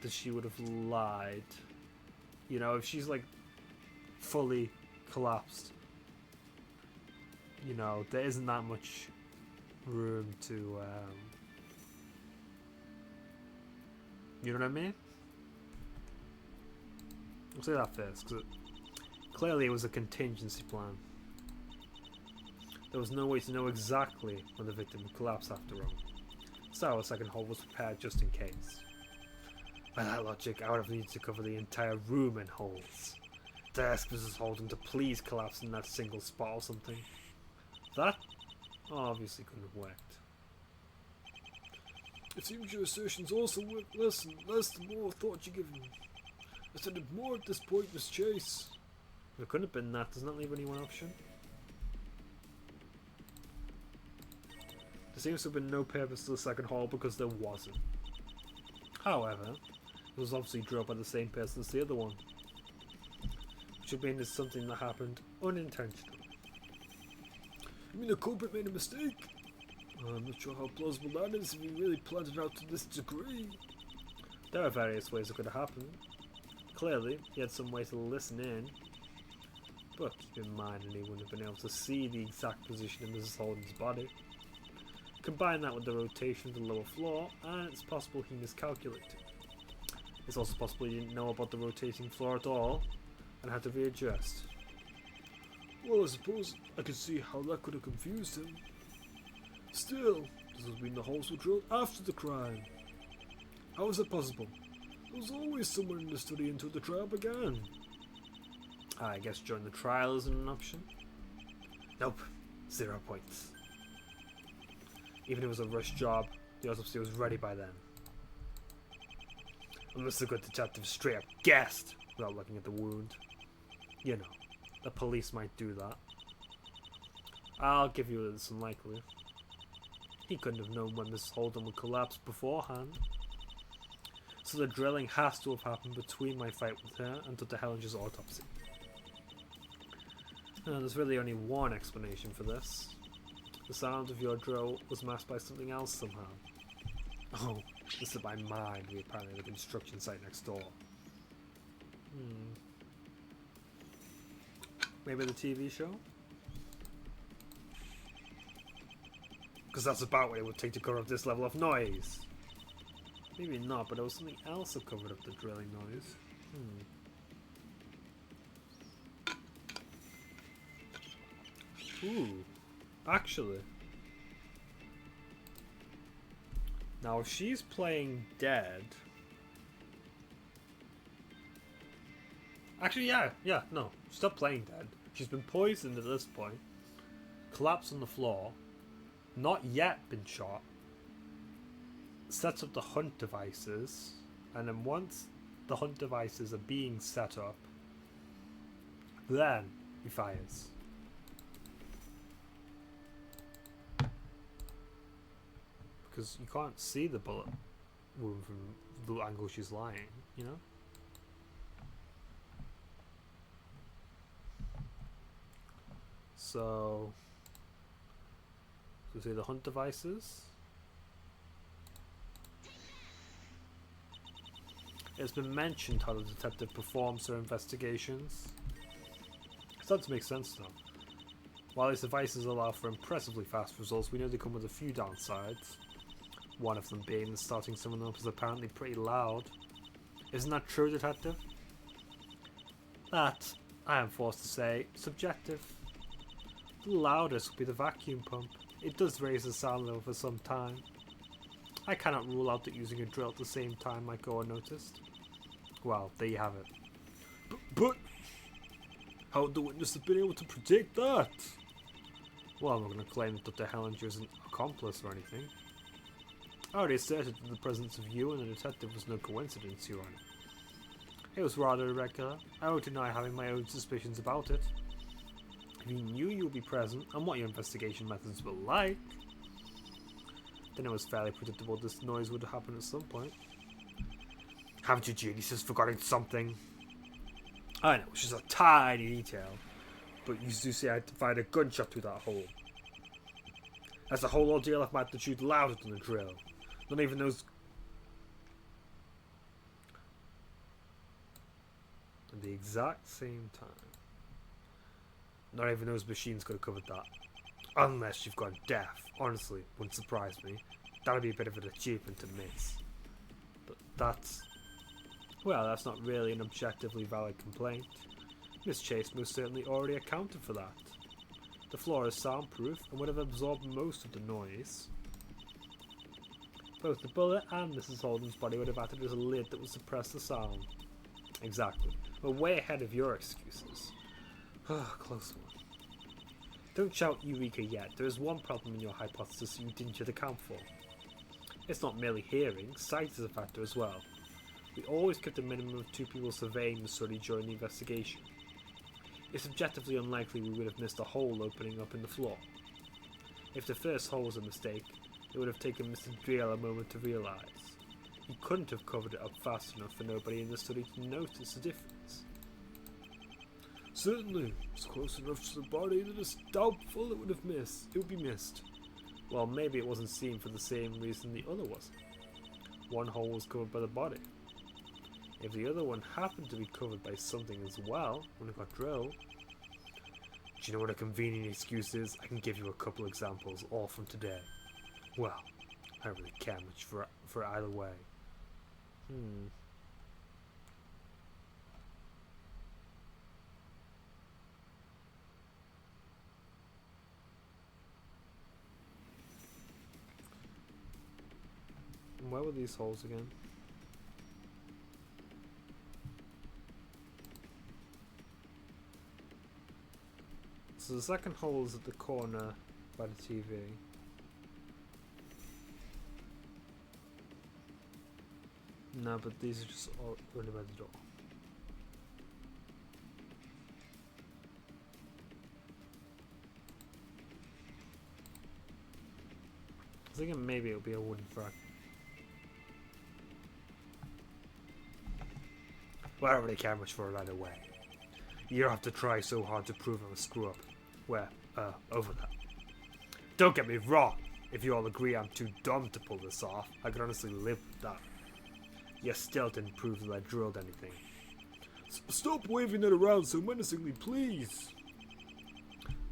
that she would have lied. You know, if she's like fully collapsed, you know, there isn't that much room to, you know what I mean? I'll say that first, because clearly it was a contingency plan. There was no way to know exactly when the victim would collapse after all. So a second hole was prepared just in case. By that logic, I would have needed to cover the entire room in holes. To ask Mrs. Holden to please collapse in that single spot or something. That obviously couldn't have worked. It seems your assertions also work less and less the more thought you give them. I said it more at this point, Miss Chase. It couldn't have been that. Doesn't that leave only one option? seems to have been no purpose to the second hole because there wasn't. However, it was obviously drilled by the same person as the other one, which would mean it's something that happened unintentionally. You mean the culprit made a mistake? I'm not sure how plausible that is if he really planned it out to this degree. There are various ways it could have happened. Clearly, he had some way to listen in, but keep in mind that he wouldn't have been able to see the exact position of Mrs. Holden's body. Combine that with the rotation of the lower floor, and it's possible he miscalculated. It's also possible he didn't know about the rotating floor at all, and had to readjust. Well, I suppose I can see how that could have confused him. Still, this would mean the holes were drilled after the crime. How is that possible? There was always someone in the study until the trial began. I guess during the trial isn't an option. Nope, 0 points. Even if it was a rush job, the autopsy was ready by then. Unless the good detective straight up guessed without looking at the wound. You know, the police might do that. I'll give you it's unlikely. He couldn't have known when Mrs. Holden would collapse beforehand. So the drilling has to have happened between my fight with her and Dr. Hellinger's autopsy. There's really only one explanation for this. The sound of your drill was masked by something else somehow. Oh, this is my mind. We apparently have a construction site next door. Maybe the TV show? Because that's about what it would take to cover up this level of noise. Maybe not, but there was something else that covered up the drilling noise. Ooh, actually. Now, if she's playing dead... Actually, yeah, no. Stop playing dead. She's been poisoned at this point. Collapsed on the floor. Not yet been shot. Sets up the hunt devices. And then once the hunt devices are being set up, then he fires. Because you can't see the bullet wound from the angle she's lying, you know? So see the hunt devices. It's been mentioned how the detective performs her investigations. It starts to make sense now. While these devices allow for impressively fast results, we know they come with a few downsides. One of them being that starting someone up is apparently pretty loud. Isn't that true, detective? That, I am forced to say, subjective. The loudest would be the vacuum pump. It does raise the sound level for some time. I cannot rule out that using a drill at the same time might go unnoticed. Well, there you have it. But how would the witness have been able to predict that? Well, I'm not going to claim that Dr. Hellinger is an accomplice or anything. I already asserted that the presence of you and the detective was no coincidence, Your Honor. It was rather irregular. I won't deny having my own suspicions about it. If you knew you would be present and what your investigation methods were like, then it was fairly predictable this noise would happen at some point. Haven't you geniuses forgotten something? I know, it's just a tiny detail, but you do see I fired a gunshot through that hole. That's a whole ordeal of magnitude louder than a drill. Not even those... At the exact same time. Not even those machines could have covered that. Unless you've gone deaf. Honestly, wouldn't surprise me. That would be a bit of an achievement to miss. But that's... Well, that's not really an objectively valid complaint. Miss Chase most certainly already accounted for that. The floor is soundproof and would have absorbed most of the noise. Both the bullet and Mrs. Holden's body would have acted as a lid that would suppress the sound. Exactly. We're way ahead of your excuses. Close one. Don't shout Eureka yet. There is one problem in your hypothesis you didn't yet account for. It's not merely hearing, sight is a factor as well. We always kept a minimum of 2 people surveying the study during the investigation. It's objectively unlikely we would have missed a hole opening up in the floor. If the first hole was a mistake, it would have taken Mr. Driel a moment to realise. He couldn't have covered it up fast enough for nobody in the study to notice the difference. Certainly, it's close enough to the body that it's doubtful it would be missed. Well, maybe it wasn't seen for the same reason the other wasn't. One hole was covered by the body. If the other one happened to be covered by something as well when it got drilled. Do you know what a convenient excuse is? I can give you a couple examples, all from today. Well, I don't really care much for either way. And where were these holes again? So the second hole is at the corner by the TV. No, but these are just all only by the door. I was thinking maybe it'll be a wooden frag. Well, I don't really care much for it either way. You don't have to try so hard to prove I'm a screw up. Where? Over that. Don't get me wrong. If you all agree I'm too dumb to pull this off, I could honestly live with that. You still didn't prove that I drilled anything. Stop waving it around so menacingly, please.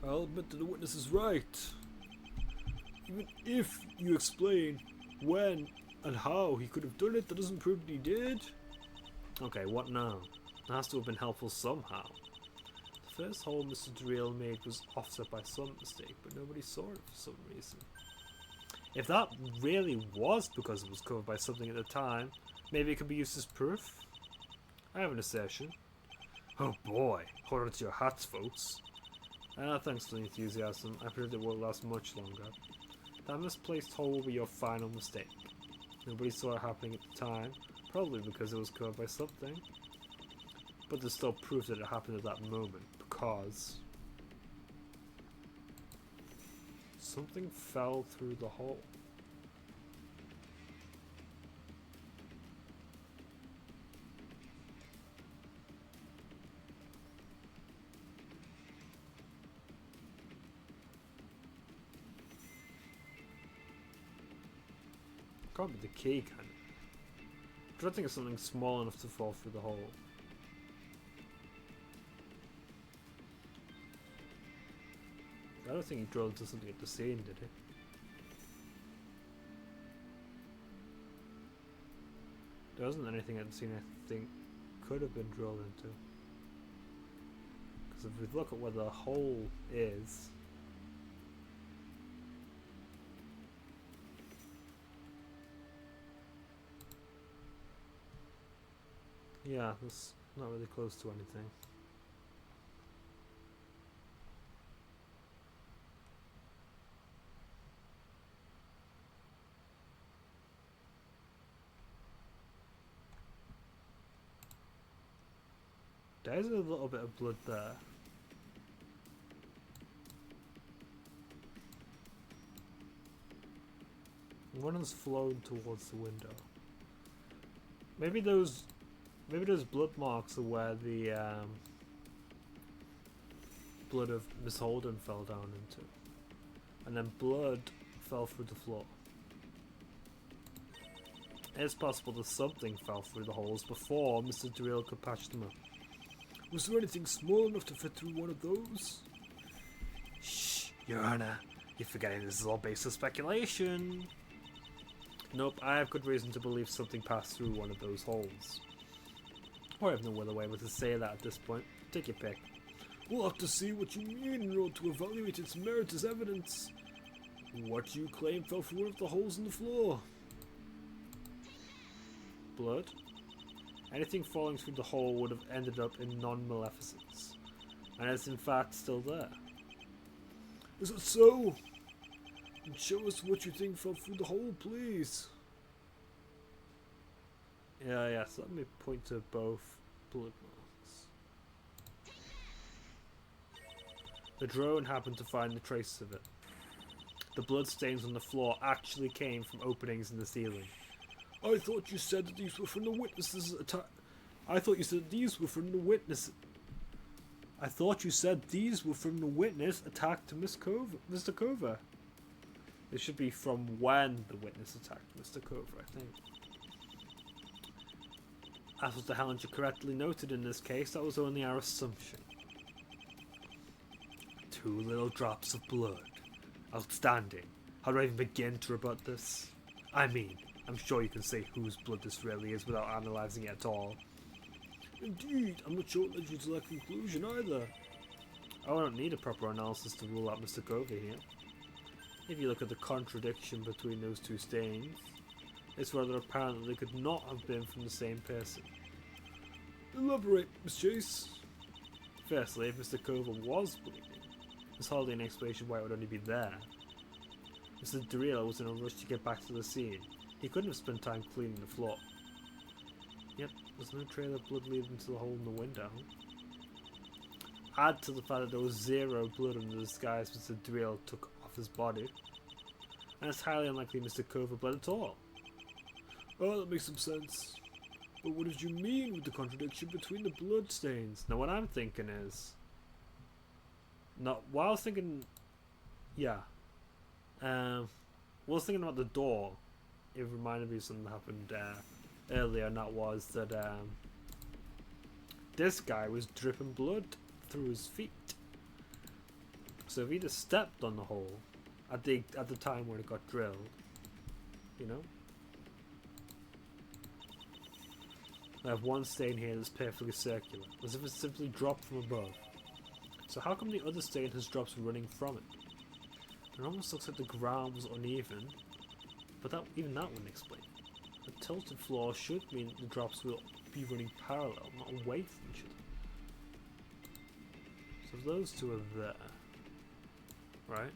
I'll admit that the witness is right. Even if you explain when and how he could have done it, that doesn't prove that he did. Okay, what now? It has to have been helpful somehow. The first hole Mr. Driel made was offset by some mistake, but nobody saw it for some reason. If that really was because it was covered by something at the time, maybe it could be used as proof? I have an assertion. Oh boy, hold on to your hats, folks. Thanks for the enthusiasm. I predict it won't last much longer. That misplaced hole will be your final mistake. Nobody saw it happening at the time, probably because it was covered by something. But there's still proof that it happened at that moment, because something fell through the hole. Can't be the key, can it? I don't think it's something small enough to fall through the hole. I don't think he drilled into something at the scene, did he? There wasn't anything at the scene I think could have been drilled into. Because if we look at where the hole is, yeah, that's not really close to anything. There's a little bit of blood there. One has flown towards the window. Maybe those blood marks are where the blood of Miss Holden fell down into. And then blood fell through the floor. It's possible that something fell through the holes before Mr. Driel could patch them up. Was there anything small enough to fit through one of those? Shh, Your Honor. You're forgetting this is all based on speculation. Nope, I have good reason to believe something passed through one of those holes. Or I have no other way but to say that at this point. Take your pick. We'll have to see what you mean in order to evaluate its merit as evidence. What you claim fell through one of the holes in the floor? Blood? Anything falling through the hole would have ended up in non-maleficence. And it's in fact still there. Is it so? And show us what you think fell through the hole, please. Yes, let me point to both blood marks. The drone happened to find the traces of it. The bloodstains on the floor actually came from openings in the ceiling. I thought you said that these were from the witnesses attack. I thought you said these were from the witness. I thought you said these were from the witness attacked Mr. Cover. It should be from when the witness attacked Mr. Cover, I think. As was the Hellinger correctly noted in this case, that was only our assumption. 2 little drops of blood. Outstanding. How do I even begin to rebut this? I mean, I'm sure you can say whose blood this really is without analysing it at all. Indeed, I'm not sure it led you to that conclusion either. I don't need a proper analysis to rule out Mr. Cover here. If you look at the contradiction between those 2 stains, it's rather apparent that they could not have been from the same person. Elaborate, Miss Chase. Firstly, if Mr. Cover was bleeding, there's hardly an explanation why it would only be there. Mr. Driel was in a rush to get back to the scene. He couldn't have spent time cleaning the floor. Yep, there's no trail of blood leading to the hole in the window. Add to the fact that there was 0 blood under the disguise Mr. Driel took off his body, and it's highly unlikely Mr. Cover bled at all. Oh, that makes some sense. But what did you mean with the contradiction between the blood stains? Now what I'm thinking is... What I was thinking... Yeah. I was thinking about the door. It reminded me of something that happened earlier, and that was that this guy was dripping blood through his feet. So if he'd have stepped on the hole at the time when it got drilled, you know? I have one stain here that's perfectly circular, as if it's simply dropped from above. So how come the other stain has drops running from it? It almost looks like the ground was uneven, but even that wouldn't explain it. A tilted floor should mean the drops will be running parallel, not away from each other. So if those 2 are there, right?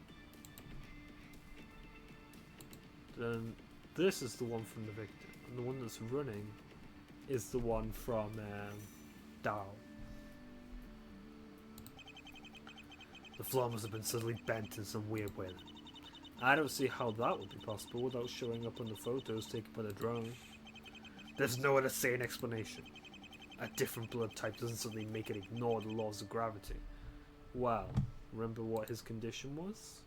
Then this is the one from the victim, and the one that's running is the one from Dow. The floor must have been suddenly bent in some weird way. I don't see how that would be possible without showing up on the photos taken by the drone. There's no other sane explanation. A different blood type doesn't suddenly make it ignore the laws of gravity. Well, remember what his condition was?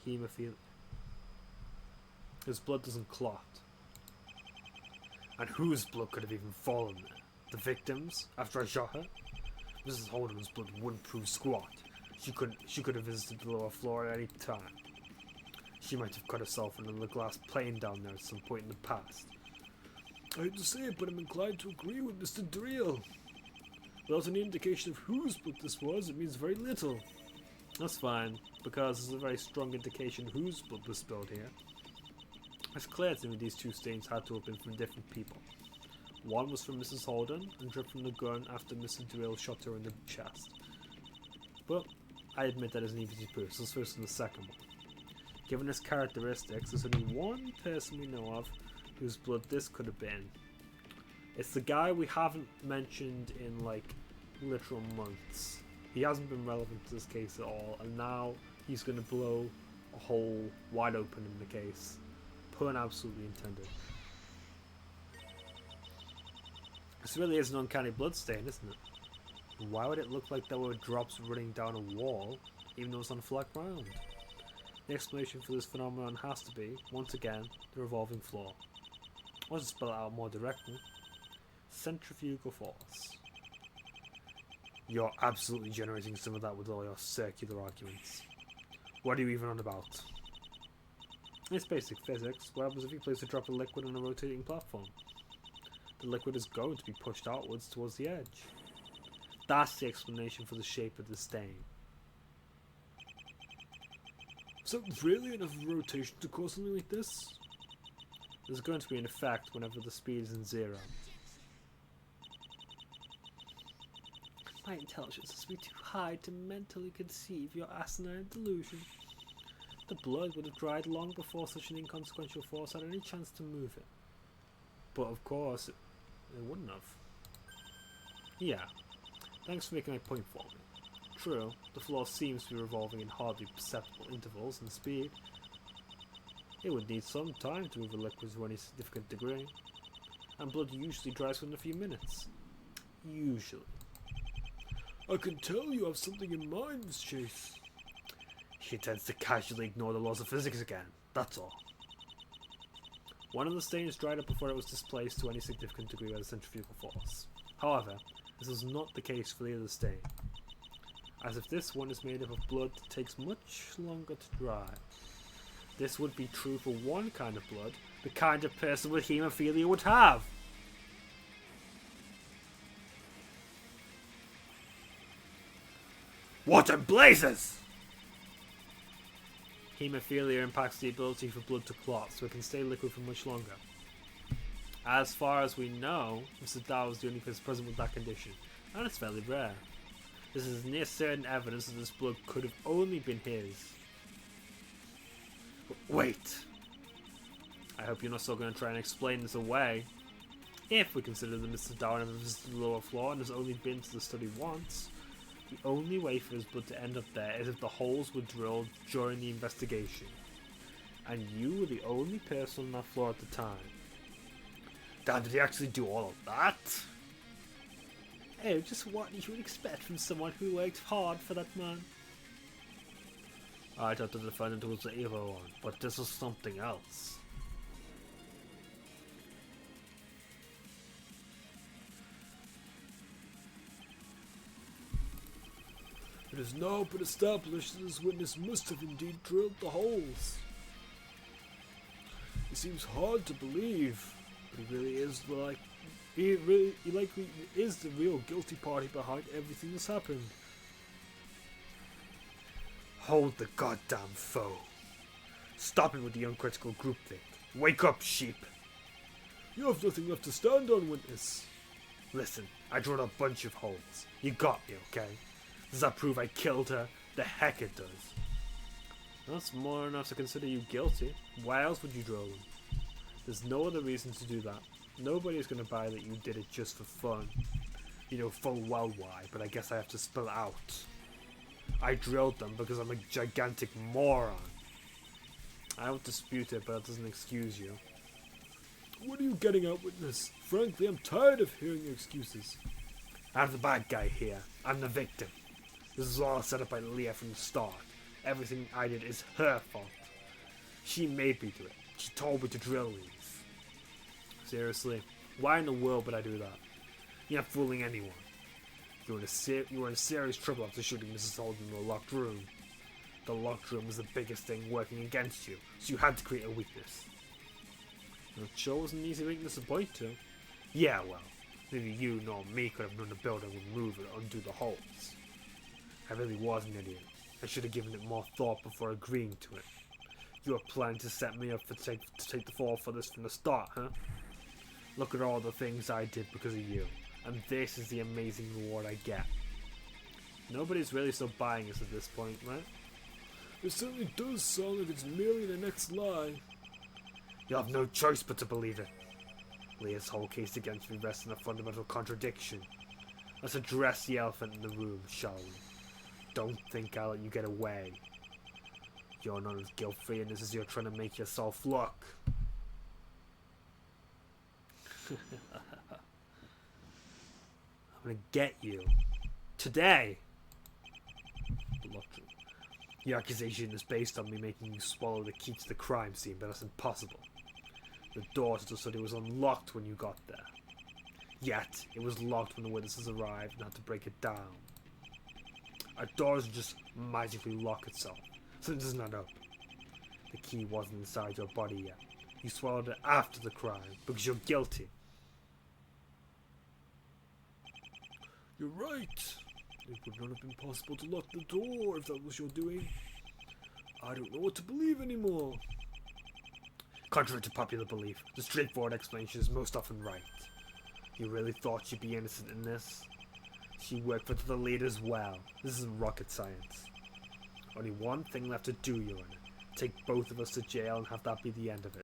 Hemophilia. His blood doesn't clot. And whose blood could have even fallen there? The victim's, after I shot her? Mrs. Holden's blood wouldn't prove squat. She could have visited the lower floor at any time. She might have cut herself under the glass plane down there at some point in the past. I hate to say it, but I'm inclined to agree with Mr. Driel. Without any indication of whose blood this was, it means very little. That's fine, because there's a very strong indication whose blood was spilled here. It's clear to me these 2 stains had to have been from different people. One was from Mrs. Holden and dripped from the gun after Mr. Driel shot her in the chest. But I admit that isn't easy to prove, so let's focus on the second one. Given its characteristics, there's only one person we know of whose blood this could have been. It's the guy we haven't mentioned in like literal months. He hasn't been relevant to this case at all, and now he's going to blow a hole wide open in the case. Pun absolutely intended. This really is an uncanny bloodstain, isn't it? Why would it look like there were drops running down a wall, even though it's on flat ground? The explanation for this phenomenon has to be, once again, the revolving floor. Or to spell it out more directly, centrifugal force. You're absolutely generating some of that with all your circular arguments. What are you even on about? It's basic physics. What happens if you place a drop of liquid on a rotating platform? The liquid is going to be pushed outwards towards the edge. That's the explanation for the shape of the stain. So really enough rotation to cause something like this? There's going to be an effect whenever the speed is in 0. My intelligence has been too high to mentally conceive your asinine delusion. The blood would have dried long before such an inconsequential force had any chance to move it. But of course, it wouldn't have. Yeah, Thanks for making my point for me. True, the floor seems to be revolving in hardly perceptible intervals in speed. It would need some time to move a liquid to any significant degree, and blood usually dries within a few minutes. Usually. I can tell you have something in mind, Miss Chase. He tends to casually ignore the laws of physics again, that's all. One of the stains dried up before it was displaced to any significant degree by the centrifugal force. However, this is not the case for the other stain, as if this one is made up of blood that takes much longer to dry. This would be true for one kind of blood, the kind a person with haemophilia would have. What in blazes? Haemophilia impacts the ability for blood to clot, so it can stay liquid for much longer. As far as we know, Mr. Dow is the only person present with that condition, and it's fairly rare. This is near certain evidence that this blood could have only been his. Wait. I hope you're not still going to try and explain this away. If we consider that Mr. Dow never visited the lower floor and has only been to the study once, the only way for his blood to end up there is if the holes were drilled during the investigation. And you were the only person on that floor at the time. Damn, did he actually do all of that? Oh, just what you would expect from someone who worked hard for that man. I thought the defendant was the evil one, but this is something else. It has now been established that this witness must have indeed drilled the holes. It seems hard to believe, but he really is he likely is the real guilty party behind everything that's happened. Hold the goddamn foe. Stop it with the uncritical groupthink. Wake up, sheep. You have nothing left to stand on, witness. Listen, I drilled a bunch of holes. You got me, okay? Does that prove I killed her? The heck it does. That's more enough to consider you guilty. Why else would you drill them? There's no other reason to do that. Nobody's going to buy that you did it just for fun. You know full well why, but I guess I have to spell it out. I drilled them because I'm a gigantic moron. I don't dispute it, but that doesn't excuse you. What are you getting at, witness? Frankly, I'm tired of hearing your excuses. I'm the bad guy here. I'm the victim. This is all set up by Leah from the start. Everything I did is her fault. She made me do it. She told me to drill these. Seriously, why in the world would I do that? You're not fooling anyone. You were in serious trouble after shooting Mrs. Holden in the locked room. The locked room was the biggest thing working against you, so you had to create a weakness. It sure was an easy weakness to point to. Yeah, well, neither you nor me could have known the building would move and undo the holes. I really was an idiot. I should have given it more thought before agreeing to it. You were planning to set me up to take the fall for this from the start, huh? Look at all the things I did because of you, and this is the amazing reward I get. Nobody's really still buying us at this point, right? It certainly does sound like it's merely the next lie. You have no choice but to believe it. Leah's whole case against me rests on a fundamental contradiction. Let's address the elephant in the room, shall we? Don't think I'll let you get away. You're not as guilt-free in this as you're trying to make yourself look. I'm gonna get you. Today! Blackrune. The accusation is based on me making you swallow the key to the crime scene, but that's impossible. The door to the study was unlocked when you got there. Yet, it was locked when the witnesses arrived and had to break it down. Our doors would just magically lock itself. Something doesn't add up. The key wasn't inside your body yet. You swallowed it after the crime, because you're guilty. You're right. It would not have been possible to lock the door if that was your doing. I don't know what to believe anymore. Contrary to popular belief, the straightforward explanation is most often right. You really thought she'd be innocent in this? She worked for the lead as well. This isn't rocket science. Only one thing left to do, Your Honor. Take both of us to jail and have that be the end of it.